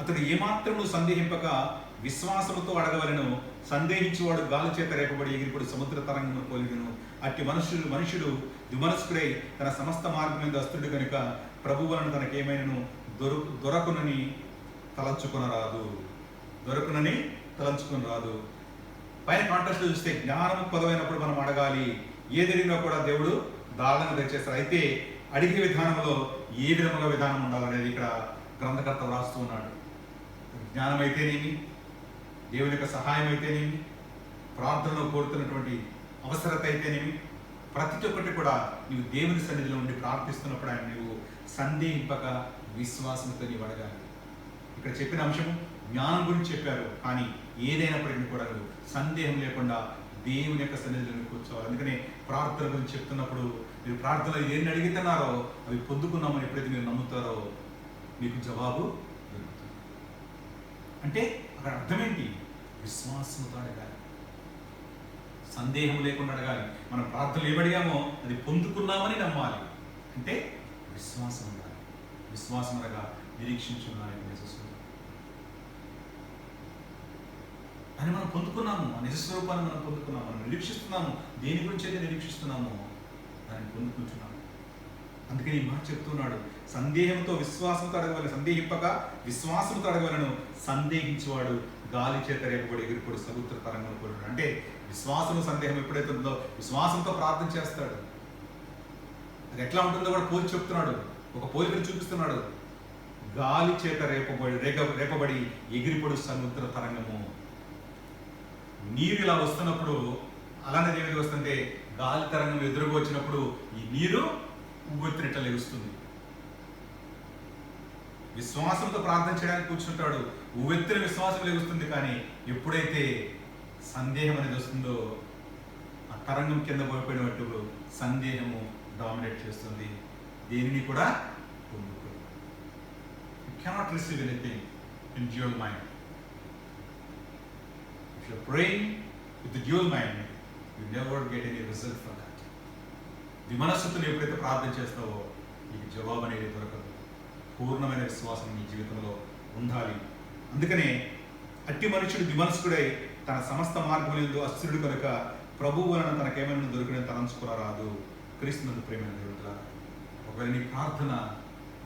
అతడు ఏమాత్రము సందేహింపక విశ్వాసముతో అడగవలను. సందేహించేవాడు గాలి చేత రేపబడి ఎగిరిపడి సముద్ర తరంగము పోలిగను. అట్టి మనుషుడు ద్విమనస్కుడై తన సమస్త మార్గం మీద అస్తుడు కనుక ప్రభు వలన తనకేమైనను దొరకునని తలంచుకుని రాదు. పైన కాంట్రాస్ట్ చూస్తే జ్ఞానం కొదవైనప్పుడు మనం అడగాలి. ఏదడిగినా కూడా దేవుడు దాగను దయచేస్తారు. అయితే అడిగే విధానంలో ఏ విధముగా విధానం ఉండాలనేది ఇక్కడ గ్రంథకర్త వ్రాస్తూ ఉన్నాడు. జ్ఞానం అయితేనేమి, దేవుని యొక్క సహాయం అయితేనేమి, ప్రార్థనలో కోరుతున్నటువంటి అవసరత అయితేనేమి, ప్రతి ఒక్కటి కూడా నీవు దేవుని సన్నిధిలో ఉండి ప్రార్థిస్తున్నప్పుడు ఆయన నీవు సందేహింపక విశ్వాసంతో నీవు అడగాలి. ఇక్కడ చెప్పిన అంశము జ్ఞానం గురించి చెప్పారు. కానీ ఏదైనప్పటికీ కూడా నువ్వు సందేహం లేకుండా దేవుని యొక్క సన్నిధిలో కూర్చోవాలి. అందుకని ప్రార్థన గురించి చెప్తున్నప్పుడు మీరు ప్రార్థనలో ఏం అడుగుతున్నారో అవి పొందుకున్నామని ఎప్పుడైతే మీరు నమ్ముతారో మీకు జవాబు దొరుకుతుంది. అంటే అక్కడ అర్థమేంటి? విశ్వాసంతో అడగాలి, సందేహం లేకుండా అడగాలి. మనం ప్రార్థనలు ఏమడిగామో అది పొందుకున్నామని నమ్మాలి. అంటే విశ్వాసం ఉండాలి. విశ్వాసం అనగా నిరీక్షించున్నాను అని మనం పొందుకున్నాము. ఆ నిజస్వరూపాన్ని మనం పొందుకున్నాము. మనం నిరీక్షిస్తున్నాము. దేని గురించి అయితే నిరీక్షిస్తున్నామో దాన్ని పొందుకుంటున్నాము. అందుకని ఈ మాట చెప్తున్నాడు, సందేహంతో విశ్వాసంతో అడగవలను, సందేహింపక విశ్వాసంతో అడగవలను. సందేహించేవాడు గాలి చేత రేపబడి ఎగిరిపడు సముద్ర తరంగం పడు. అంటే విశ్వాసము సందేహం ఎప్పుడైతే ఉందో విశ్వాసంతో ప్రార్థన చేస్తాడు. అది ఎట్లా ఉంటుందో కూడా పోలి చెప్తున్నాడు, ఒక పోలికను చూపిస్తున్నాడు. గాలి చేత రేపబడి ఎగిరిపడు సముద్ర తరంగము. నీరు ఇలా వస్తున్నప్పుడు అలానే ఏమిటి వస్తుంటే గాలి తరంగం ఎదురుగా వచ్చినప్పుడు ఈ నీరు ఉవ్వెత్తినట్ల లెగుస్తుంది. విశ్వాసంతో ప్రార్థన చేయడానికి కూర్చుంటాడు, ఉవ్వెత్తిన విశ్వాసం లెగుస్తుంది. కానీ ఎప్పుడైతే సందేహం అనేది వస్తుందో ఆ తరంగం కింద పడిపోయినట్టు సందేహము డామినేట్ చేస్తుంది, దేనిని కూడా పొందుకోదు. You cannot receive anything in dual mind. If you are praying with the dual mind, you never get any result from that. విమనస్సుతో ఎప్పుడైతే ప్రార్థన చేస్తావో నీకు జవాబు అనేది దొరకదు. పూర్ణమైన విశ్వాసం నీ జీవితంలో ఉండాలి. అందుకనే అట్టి మనుషుడు విమనస్కుడై తన సమస్త మార్గములందు అస్థిరుడు కనుక ప్రభువు వలన తనకేమైనా దొరికిన తలంచుకోరాదు. క్రీస్తునందు ప్రేమైన దేవుడురా, ఒకవేళ నీ ప్రార్థన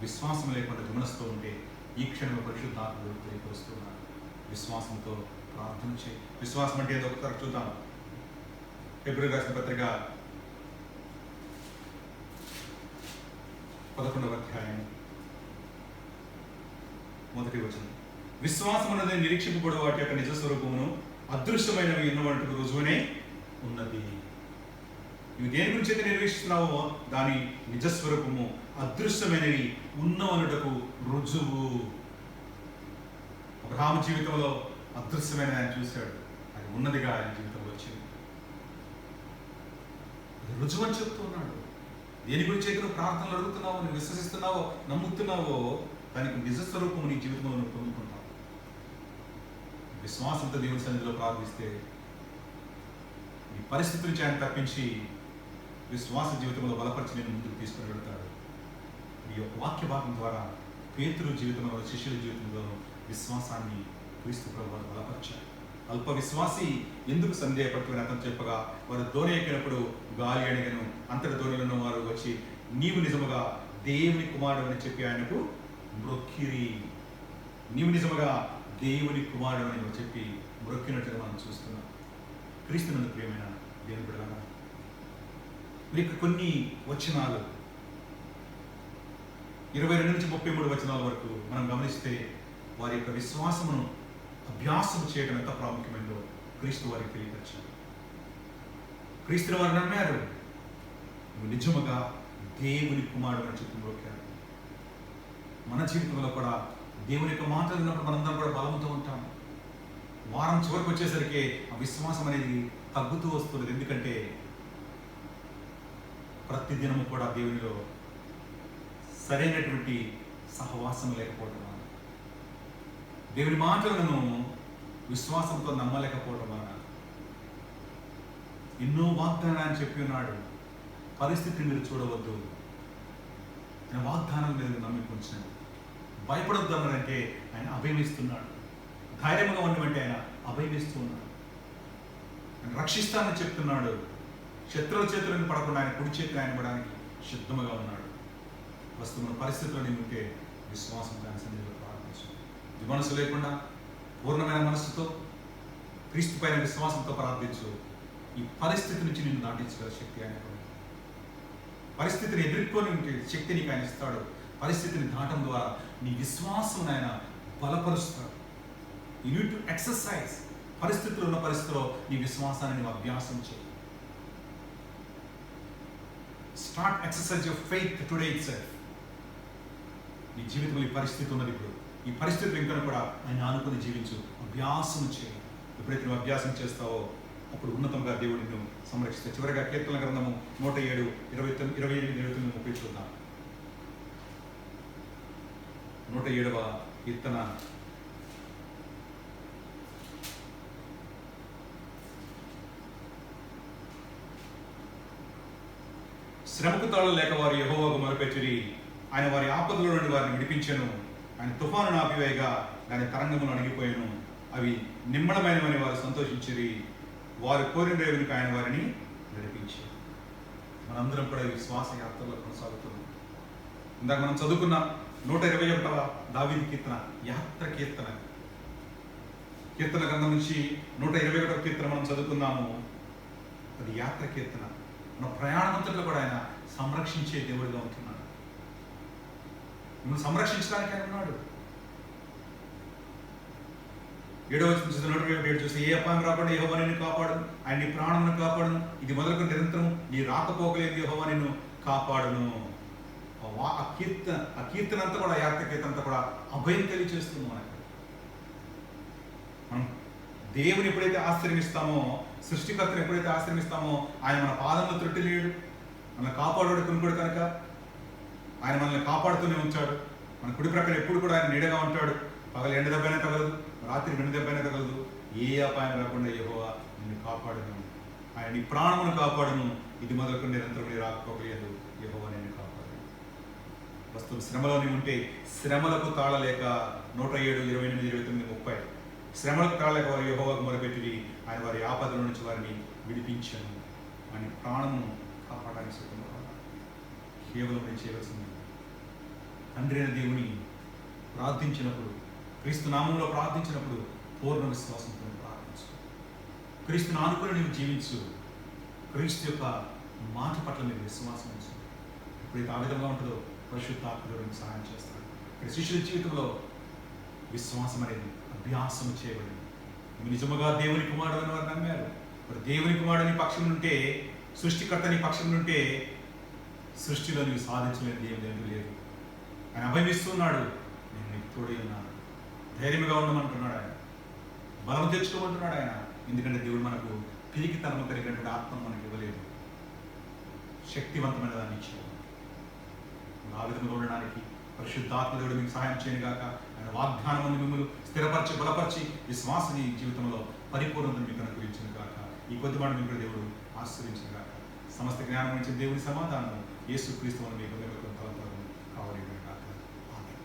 విశ్వాసం లేకుండా విమనస్తో ఉంటే ఈ క్షణంలో పరిశుద్ధాత్మ తెలియపరుస్తున్నాను. విశ్వాసంతో ప్రార్థన చేయి. విశ్వాసం అంటే ఏదో ఒకసారి చూద్దాం. ఫిబ్రవరి రాసిన పత్రిక 11వ అధ్యాయం 1వ వచనం. విశ్వాసం అన్నది నిరీక్షింపబడు వాటి యొక్క నిజ స్వరూపమును అదృశ్యమైనవి ఉన్నవాటికి రుజువునే ఉన్నది. ఇవి దేని గురించి అయితే నిరీక్షిస్తున్నావో దాని నిజస్వరూపము, అదృశ్యమైనవి ఉన్నవనుటకు రుజువు. అబ్రహాము జీవితంలో అదృశ్యమైన ఆయన చూశాడు, అది ఉన్నదిగా ఆయన జీవితంలో వచ్చింది. అది రుజువు అని చెప్తున్నాడు. దేని గురించి అయితే నువ్వు ప్రార్థనలు అడుగుతున్నావో, నువ్వు విశ్వసిస్తున్నావో, నమ్ముతున్నావో దానికి నిజస్వరూపము నీ జీవితంలో నువ్వు పొందుకుంటావు. విశ్వాసంతో దేవుని సన్నిధిలో ప్రార్థిస్తే నీ పరిస్థితి నుంచి ఆయన తప్పించి విశ్వాస జీవితంలో బలపరిచి నేను ముందుకు తీసుకుని వెళ్తాడు. ఈ యొక్క వాక్య భాగం ద్వారా పేతురు జీవితంలో, శిష్యుల జీవితంలో విశ్వాసాన్ని క్రీస్తు ప్రభువు బలపరిచారు. అల్ప విశ్వాసి ఎందుకు సందేహపడుతున్న అతను చెప్పగా వారు ధోని ఎక్కినప్పుడు గాలి అడిగను. అంతటి ధోనిలో వారు వచ్చి నీవు నిజముగా దేవుని కుమారుడు అని చెప్పి ఆయనకు మ్రొక్కిరి. నీవు నిజముగా దేవుని కుమారుడు అని చెప్పి మ్రొక్కినట్టుగా మనం చూస్తున్నాం. క్రీస్తునందు ప్రియమైన దేవుని బిడ్డలారా, మీకు కొన్ని వచనాలు 22 నుంచి 33 వచనాల వరకు మనం గమనిస్తే వారి యొక్క విశ్వాసమును అభ్యాసం చేయడం ఎంత ప్రాముఖ్యమైనదో క్రీస్తు వారికి తెలియపరిచారు. క్రీస్తుని వారు నమ్మారు, నువ్వు నిజముగా దేవుని కుమారుడు అని చెప్పి మ్రొక్కారు. మన జీవితంలో కూడా దేవుని యొక్క మాటలు విన్నప్పుడు మనందరం కూడా బలంతో ఉంటాం. వారం చివరికి వచ్చేసరికి ఆ విశ్వాసం అనేది తగ్గుతూ వస్తుంది. ఎందుకంటే ప్రతిదినము కూడా దేవునిలో సరైనటువంటి సహవాసం లేకపోవడం, దేవుని మాటలను విశ్వాసంతో నమ్మలేకపోవడం వలన ఎన్నో వాగ్దానాలు అని చెప్పి ఉన్నాడు. పరిస్థితిని మీరు చూడవద్దు, ఆయన వాగ్దానం మీద నమ్మికుంచాను. భయపడొద్దు అన్నాడంటే ఆయన అభయమిస్తున్నాడు. ధైర్యంగా ఉండమంటే ఆయన అభయమిస్తూ ఉన్నాడు. ఆయన రక్షిస్తానని చెప్తున్నాడు. శత్రువుల చేతులను పడకుండా ఆయన కుడి చేతులు ఆయన ఇవ్వడానికి సిద్ధముగా ఉన్నాడు. వస్తున్న పరిస్థితులను ఉంటే విశ్వాసంతో ఆయన సన్నిధిలో ప్రార్థించు. ఇది మనసు లేకుండా పూర్ణమైన మనస్సుతో క్రీస్తు పైన విశ్వాసంతో ప్రార్థించు. ఈ పరిస్థితి నుంచి నిన్ను దాటించగల శక్తి ఆయన. పరిస్థితిని ఎదుర్కొని శక్తి నీకు ఆయన ఇస్తాడు. పరిస్థితిని దాటం ద్వారా నీ విశ్వాసం ఆయన బలపరుస్తాడు. You need to exercise. పరిస్థితులు ఉన్న పరిస్థితిలో నీ విశ్వాసాన్ని నువ్వు అభ్యాసం చేయి. Start exercise your faith today itself. నీ జీవితంలో ఈ పరిస్థితి ఉన్నది. ఇప్పుడు ఈ పరిస్థితులు ఇంకా కూడా ఆయన ఆనుకుని జీవించు, అభ్యాసం చేయి. ఎప్పుడైతే నువ్వు అభ్యాసం చేస్తావో అప్పుడు ఉన్నతంగా దేవుడు నిన్ను సంరక్షిస్తాడు. చివరిగా కీర్తన గ్రంథము 107, 28, 29, 30 చూద్దాం. 107వ కీర్తన 'శ్రమకు తాళం లేక వారు యెహోవాకు మొరపెట్టిరి, ఆయన వారి ఆపదలో నుండి వారిని విడిపించెను. ఆయన తుఫాను ఆపివేయగా దాని తరంగములు అణిగిపోయాను. అవి నిమ్మళమైనవని వారు సంతోషించిరి. వారు కోరిన రేవునికి ఆయన వారిని నడిపించారు. మనందరం కూడా విశ్వాస యాత్రలో కొనసాగుతున్నాం. ఇందాక మనం చదువుకున్న 121వ దావీదు కీర్తన యాత్ర కీర్తన. కీర్తన గ్రంథం నుంచి 121వ కీర్తన మనం చదువుకున్నాము. అది యాత్ర కీర్తన. మన ప్రయాణమంతట్లో కూడా ఆయన సంరక్షించే దేవుడిగా ఉంటున్నాడు. మిమ్మల్ని సంరక్షించడానికి ఆయన ఉన్నాడు. 7వ వచనం 127 చూస్తే, ఏ అపాయం రాకుండా యెహోవా నిన్ను కాపాడును, ఆయన నీ ప్రాణమును కాపాడును, ఇది మొదలుకొని నిరంతరం నీ రాకపోకలేదు యెహోవా నిన్ను కాపాడును. ఆ కీర్తన అంతా కూడా, యాత్ర కీర్తన అంతా కూడా అభయం తెలియజేస్తుంది మనకు. మనం దేవుని ఎప్పుడైతే ఆశ్రమిస్తామో, సృష్టికర్తను ఎప్పుడైతే ఆశ్రమిస్తామో, ఆయన మన పాదంలో త్రుట్టిలేడు, మనల్ని కాపాడు కొనుకోడు కనుక ఆయన మనల్ని కాపాడుతూనే ఉంచాడు. మన కుడి ప్రక్కన ఎప్పుడు కూడా ఆయన నీడగా ఉంటాడు. పగలు ఎండ దెబ్బైనా తగలదు, రాత్రి వెండి దెబ్బైనా తగలదు. ఏ అపాయం రాకుండా యెహోవా నిన్ను కాపాడును, ఆయన నీ ప్రాణమును కాపాడును, ఇది మొదలుకొని నిరంతరం నీ రాకపోలేదు యెహోవా నిన్ను కాపాడును. ప్రస్తుతం శ్రమలోని ఉంటే శ్రమలకు తాళలేక 107, 28, 29, 30 శ్రమలకు తాళలేక వారు యెహోవాకు మొరపెట్టిరి, ఆయన వారి ఆపదల నుంచి వారిని విడిపించాను. ఆయన ప్రాణమును కాపాడడానికి సిద్ధంగా కేవలం నేను చేయవలసింది తండ్రి అయిన దేవుని ప్రార్థించినప్పుడు, క్రీస్తు నామంలో ప్రార్థించినప్పుడు పూర్ణ విశ్వాసంతో ప్రార్థించు. క్రీస్తుని ఆనుకుని నీవు జీవించు. క్రీస్తు యొక్క మాట పట్ల నీకు విశ్వాసం ఉంచు. ఎప్పుడైతే ఆ విధంగా ఉంటుందో పరిశుద్ధాత్ముడు నీకు సహాయం చేస్తాడు. ఇక్కడ శిష్యుల జీవితంలో విశ్వాసం అనేది అభ్యాసం చేయబడింది. నువ్వు నిజముగా దేవుని కుమారుడు అని వారు నమ్మారు. మరి దేవుని కుమారుడు నీ పక్షం నుంటే, సృష్టికర్త నీ పక్షం నుంటే సృష్టిలో నీవు సాధించలేనిది ఏమి లేదు. ఆయన అభయమిస్తున్నాడు. నేను నీకు తోడై ఉన్నాను, ధైర్యంగా ఉండమంటున్నాడు ఆయన, బలం తెచ్చుకోమంటున్నాడు ఆయన. ఎందుకంటే దేవుడు మనకు పిరికితనము కలిగినటువంటి ఆత్మను మనకు ఇవ్వలేదు, శక్తివంతమైన దాన్ని ఇచ్చాడు. ఆ విధంగా ఉండడానికి పరిశుద్ధాత్మ దేవుడు మీకు సహాయం చేయను గాక. ఆయన వాగ్దానం మిమ్మల్ని స్థిరపరిచి బలపరిచి విశ్వాసని జీవితంలో పరిపూర్ణతను మీకు అనుగ్రహించను గాక. ఈ కొద్ది మాట మీకు దేవుడు ఆశ్రయించను గాక. సమస్త జ్ఞానం నుంచి దేవుని సమాధానం యేసుక్రీస్తు మీకు కావాలి గాక. ఆమేన్.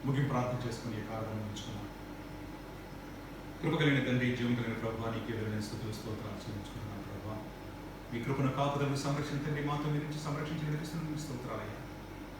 ముగింపు ప్రార్థన చేసుకుని ఈ కార్యక్రమం ఉంచుకున్నాం. కృప కలిగిన తండ్రి, జీవం కలిగిన ప్రభువా, నీకే వేరైన స్తుతులు స్తోత్రాలు చెల్లించుకుంటున్నాను ప్రభువా. మీ కృపను కాపుదలను సంరక్షణ తండ్రి, మాతో మీ నుంచి సంరక్షించి నడిపిస్తున్న స్తోత్రాలయ్యా.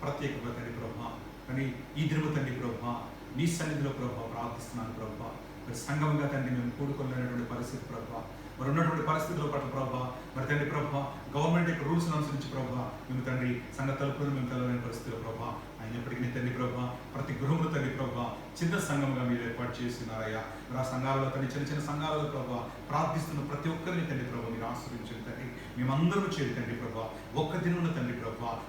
ప్రత్యేకంగా తండ్రి ప్రభువా, కానీ ఈ దినము తండ్రి ప్రభువా, నీ సన్నిధిలో ప్రభువా ప్రార్థిస్తున్నాను ప్రభువా. మరి సంఘంగా తండ్రి మేము కూడుకోలేనటువంటి పరిస్థితి ప్రభువా, మరి ఉన్నటువంటి పరిస్థితుల పట్ల ప్రభావ, మరి తండ్రి ప్రభావ, గవర్నమెంట్ యొక్క రూల్స్ను అనుసరించి ప్రభావ మేము తండ్రి సంఘ తలుపులను మేము తెలవలేని పరిస్థితుల్లో ప్రభావ, అయినప్పటికీ తండ్రి ప్రభావ ప్రతి గృహంలో తండ్రి ప్రభావ చిన్న సంఘంగా మీరు ఏర్పాటు చేస్తున్నారయ్యా. మరి ఆ సంఘాలలో తండ్రి చిన్న చిన్న సంఘాలలో ప్రభావ ప్రార్థిస్తున్న ప్రతి ఒక్కరిని తండ్రి ప్రభావ మీరు ఆశ్రయించండి తండ్రి. మేమందరూ చేరి తండ్రి ప్రభావ ఒక్క దినమున తండ్రి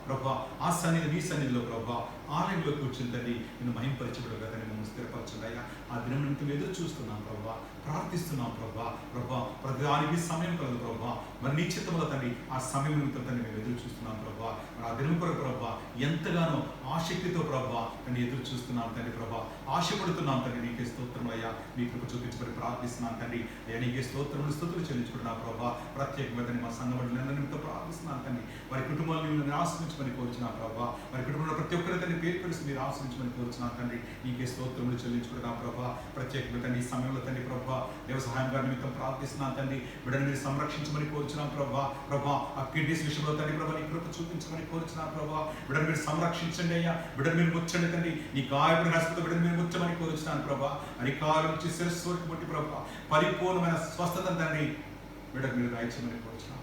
ప్రభావ ఆ సన్నిధి మీ సన్నిధిలో ప్రభావ ఆలయంలో కూర్చుని తండ్రి నేను మహింపరచబడుగా తండ్రి మమ్మల్ని స్థిరపరచండి అయ్యా. ఆ దినం నిమిత్తం ఎదురు చూస్తున్నాం ప్రభావ, ప్రార్థిస్తున్నాం ప్రభావ ప్రతిదానికి సమయం కలదు ప్రభావ. మరి నీ చిత్తములో తండ్రి ఆ సమయం నిమిత్తం తండ్రి మేము ఎదురు చూస్తున్నాం ప్రభావ. మరి ఆ దినం కొరకు ప్రభావ ఎంతగానో ఆసక్తితో ప్రభావ తండ్రి ఎదురు చూస్తున్నాం తండ్రి ప్రభావ, ఆశపడుతున్నాం తండ్రి. నీకే స్తోత్రం అయ్యా, మీ కృప చూపించబడి ప్రార్థిస్తున్నాం తండ్రి అయ్యా. నీకే స్తుతులు చెల్లించుకుంటున్నాం ప్రభావ. ప్రత్యేకంగా తండ్రి మా సంఘబడులందరి నిమిత్తం ప్రార్థిస్తున్నాం తండ్రి. వారి కుటుంబాలను ఆశ్రయించమని కోరుచున్నాం ప్రభావ. వారి కుటుంబంలో ప్రతి ఒక్కరి తండ్రి పేరు కలిసి మీరు ఆశ్రయించమని కోరుచున్నాం తండ్రి. నీకే స్తోత్రములు చెల్లించుకుంటున్నాం ప్రభావ. ప్రత్యేకంగా తండ్రి ఈ సమయంలో తండ్రి ప్రభావ దేవ సహాయం గారి నిమిత్తం ప్రార్థిస్తున్నాం తండ్రి. బిడ్డను మీరు సంరక్షించమని కోరుచున్నాం ప్రభావ. ఆ కిడ్నీస్ విషయంలో తండ్రి ప్రభావ నీ కృప చూపించమని కోరుచున్నాం ప్రభావ. బిడ్డను మీరు సంరక్షించండి అయ్యా. బిడ్డను మీరు ముచ్చండి తండ్రి. నీ గాయపడిన హస్తతో బిడ్డను మీరు ముచ్చమని కోరుచున్నాను ప్రభావ. అరికాల నుంచి శిరస్సు వరకు బట్టి ప్రభావ పరిపూర్ణమైన స్వస్థత తండ్రి బిడ్డకు మీరు రాయించమని కోరుచున్నాం.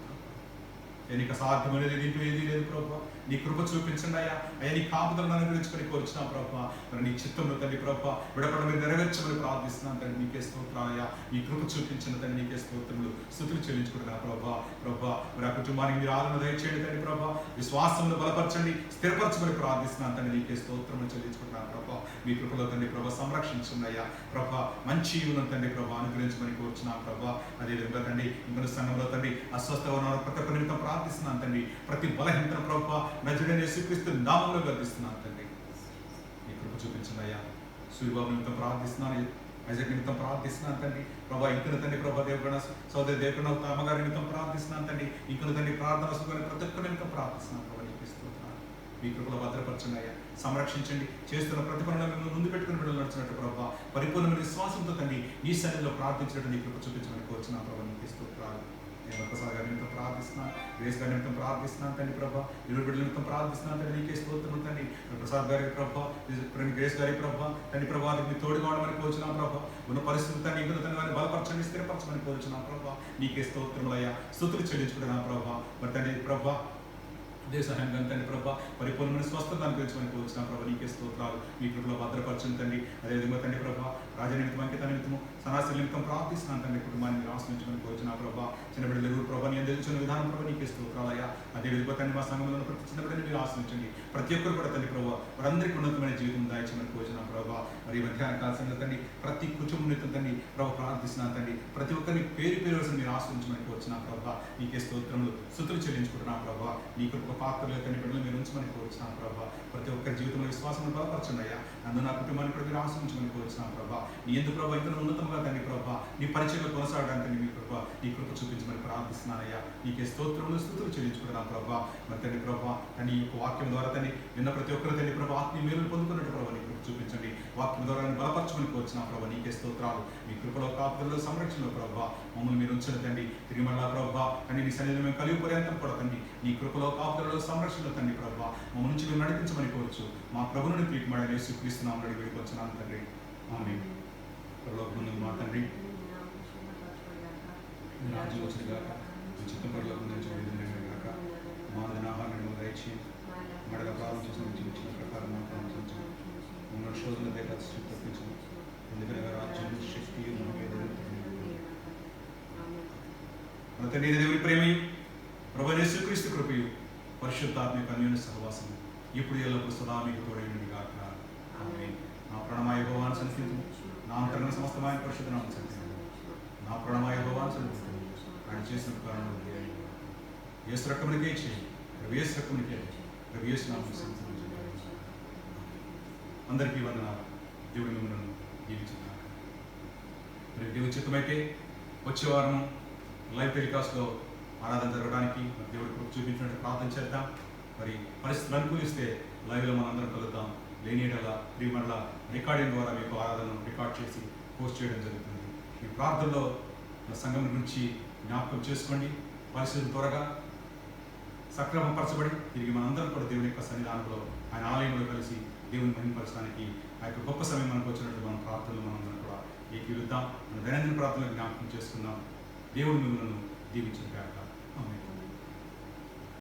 నీకు సాధ్యమనేది దీంట్లో ఏదీ లేదు ప్రభావ. నీ కృప చూపించండి అయ్యా. అయ్యా నీ కాపుదలను అనుగ్రహించుకొని కోరుచున్నాం ప్రభా. మరి నీ చిత్తంలో తండ్రి ప్రభా విడపడ మీరు నెరవేర్చమని ప్రార్థిస్తున్నాను తండ్రి. నీకే స్తోత్రాలయ్యా. నీ కృప చూపించిన తండ్రి నీకే స్తోత్రములు స్తుతులు చెల్లించుకుంటున్నా ప్రభా. ప్రభా మరి ఆ కుటుంబానికి మీరు ఆదరణ దయచేయండి తండ్రి ప్రభా. విశ్వాసంలో బలపరచండి, స్థిరపరచమని ప్రార్థిస్తున్నాను తండ్రి. నీకే స్తోత్రములు చెల్లించుకుంటున్నాను ప్రభా. మీ కృపలో తండ్రి ప్రభా సంరక్షించండి అయ్యా ప్రభా. మంచి ఉన్నది తండ్రి ప్రభా అనుగ్రహించమని కోరుచున్నాను ప్రభా. అదేవిధంగా తండ్రి ఇంకొక సంఘంలో తండ్రి అస్వస్థ ఉన్న ప్రతి ఒక్క నిమిత్తం ప్రార్థిస్తున్నాను తండ్రి. ప్రతి బలహీనతను ప్రభా నజరేయుడైన యేసుక్రీస్తు నామములో గర్దిస్తున్నాను తండ్రి. నీ కృప చూపించండి అయ్యా. సూర్యబాబు నిమిత్తం ప్రార్థిస్తున్నాను, ఐజాక్ నిమిత్తం ప్రార్థిస్తున్నాను తండ్రి ప్రభా. ఇంకొక తండ్రి ప్రభా దేవగణ సోదరి దేవగణ అమ్మగారి నిమిత్తం ప్రార్థిస్తున్నాను తండ్రి. ఇంకొక తండ్రి ప్రార్థన సుఖాన్ని ప్రతి ఒక్క నిమిత్తం ప్రార్థిస్తున్నాను ప్రభా. మీ కృపలో భద్రపరచండి అయ్యా. సంరక్షించండి. చేస్తున్న ప్రతి పనులను మిమ్మల్ని ముందు పెట్టుకుని బిడ్డలు నడిచినట్టు ప్రభావ పరిపూర్ణమైన విశ్వాసంతో తండ్రి నీ సన్నిధిలో ప్రార్థించినట్టు నీ కృప చూపించమని కోరుచున్నాను ప్రభావ. నీకు స్తోత్రాలు. నేను ఒక్కసారి గారి నిమిత్తం ప్రార్థిస్తున్నాను, గ్రేస్ గారి నిమిత్తం ప్రార్థిస్తున్నాను తండ్రి ప్రభావ. ఇరువురు బిడ్డల నిమిత్తం ప్రార్థిస్తున్నాను తండ్రి. నీకే స్తోత్రం తండ్రి. ప్రసాద్ గారి ప్రభావ, గ్రేస్ గారి ప్రభావ తండ్రి ప్రభావ మీకు తోడుగా ఉండమని కోరుచున్నాం ప్రభావ. ఉన్న పరిస్థితులు తండ్రి ఇందులో తండ్రి వారిని బలపరచండి, స్థిరపరచమని కోరుచున్నాం ప్రభావ. నీకే స్తోత్రములయ్యా. స్తుతులు చెల్లించుకుంటున్నాను ప్రభావ. మరి తండ్రి ప్రభావ దేశాన్ని తండ్రి ప్రభావ పరిపూర్ణమైన స్వస్థత అనుగ్రహించమని కోరుచున్నాం ప్రభావ. నీకే స్తోత్రాలు. మీ కృపలో భద్రపరచండి తండ్రి. అదేవిధంగా తండ్రి ప్రభావ రాజ నిమిత్తం, అంకిత నిమిత్తము, సనాసి నిమిత్తం ప్రార్థిస్తున్నాను తండ్రి. కుటుంబాన్ని మీరు ఆశ్రయించమని కోరుచున్నాం ప్రభావ. చిన్న బిడ్డలు ఎవరు ప్రభావ నీ అందించిన విధానం ప్రభావ నీకే స్తోత్రాలయ్యా. అదేవిధంగా తండ్రి మా సంఘంలో ప్రతి చిన్న బిడ్డని మీరు ఆశ్రయించండి. ప్రతి ఒక్కరు కూడా తండ్రి ప్రభావ వారందరికీ ఉన్నతమైన జీవితం దాయించమని కోరుచున్నాం ప్రభావ. మరి మధ్యాహ్న కాలంలో తండ్రి ప్రతి కుటుంబం నిమిత్తం తండ్రి ప్రభావ ప్రార్థిస్తున్నాను తండ్రి. ప్రతి ఒక్కరిని పేరు పేరు వలస మీరు ఆశ్రయించమని కోరుచున్నాం ప్రభావ. నీకే స్తోత్రములు స్తుతులు చెల్లించుకుంటున్నాం ప్రభావ. నీ కృప పాత్రలో తండ్రి బిడ్డలు మీరు ఉంచమని కోరుచున్నాం ప్రభావ. ప్రతి ఒక్కరి జీవితంలో విశ్వాసం బలపరచండి అయ్యా. నన్ను నా కుటుంబాన్ని కూడా మీరు ఆశ్రయించమని కోరుచున్నాం ప్రభావ. నీ ఎందుకు ప్రభావ ఇంత ఉన్నతంగా తండ్రి ప్రభావ నీ పరిచయంలో కొనసాగడానికి మీ ప్రభావ నీ కృప చూపించమని ప్రార్థిస్తున్నానయ్యా. నీకే స్తోత్రములు స్తుతులు చెల్లించుకుంటున్నాం ప్రభావ. మరి తండ్రి ప్రభావ నీ యొక్క వాక్యం ద్వారా తండ్రి విన్న ప్రతి ఒక్కరు తండ్రి ప్రభావ ఆత్మీయ మేలు పొందుకున్నట్టు ప్రభావ నీ కృప చూపించండి. వాక్యం ద్వారా బలపరచమని కోరుచున్నాం ప్రభావ. నీకే స్తోత్రాలు. మీ కృపలో కాపుదలలో సంరక్షణలో ప్రభావ మమ్మల్ని మీరు ఉంచిన తండ్రి. తిరిగి మళ్ళా ప్రభావ తండ్రి నీ సన్నిధిలో మేము కలిగి పర్యంతం కూడా తండ్రి నీ కృపలో కాపుదలలో సంరక్షణలో తండ్రి ప్రభావ మమ్మల్ని నుంచి మేము నడిపించమని కోరుచు మా ప్రభువుని ప్రీతిమడని యేసుక్రీస్తునామములో అడిగి వేడుకొంచున్నాను తండ్రి. ఆమేన్. పరలోకమందున్న మా తండ్రి నీ రాజ్యం వచ్చుగాక, నీ చిత్తం పరలోకమందు నెరవేరును గాక. మా దినాహారాన్ని మాకు దయచేయండి. మడల ప్రారంభం చేసిన ప్రకారం మాకు అనుసరించండి. మమ్మల్ని శోధన దగ్గర తప్పించండి. ఎందుకనగా రాజ్యం శక్తి మన తండ్రి దేవుని ప్రేమయు ప్రభువైన యేసుక్రీస్తు కృపయు పరిశుద్ధాత్మక అన్యోన్య సహవాసము ఇప్పుడు ఎల్లప్పుడూ సదా మీకు తోడైనది గాక. ఆమేన్. నా ప్రణమాయ యెహోవాను సన్నిధించుము. నా అంతరంగ సమస్తమైన పరిశుద్ధ నామమును సన్నిధించుము. నా ప్రణమాయ యెహోవాను సన్నిధించుము. ఆయన చేసిన కారణం యేసు రక్తమునికే చేయి. యేసు రక్తమునికే యేసు నామమును సన్నిధించుము. అందరికీ వందనాలు. దేవుని మిమ్మల్ని దీవించుగాక. మరి దేవుని చిత్తమైతే వచ్చే వారం లైవ్ టెలికాస్ట్లో ఆరాధన జరగడానికి దేవుడి కృప చూపించినట్టు ప్రార్థన చేద్దాం. మరి పరిస్థితులు అనుకూలిస్తే లైవ్లో మనందరం కలుద్దాం. లేనియడలా ప్రియమడల రికార్డింగ్ ద్వారా మీకు ఆరాధనను రికార్డ్ చేసి పోస్ట్ చేయడం జరుగుతుంది. ఈ ప్రార్థనలో సంఘం గురించి జ్ఞాపకం చేసుకోండి. పరిస్థితులు త్వరగా సక్రమపరచబడి తిరిగి మనందరం కూడా దేవుని యొక్క సన్నిధానంలో ఆయన ఆలయంలో కలిసి దేవుని మహిమపరచడానికి ఆ యొక్క గొప్ప సమయం మనకు వచ్చినట్టు మనం ప్రార్థనలు మనందరం కూడా ఏకీవిద్దాం. మన దైనందిన ప్రార్థనలు జ్ఞాపకం చేసుకుందాం. దేవుడు మిమ్మల్ని దీవించుగాక. ఆమేన్.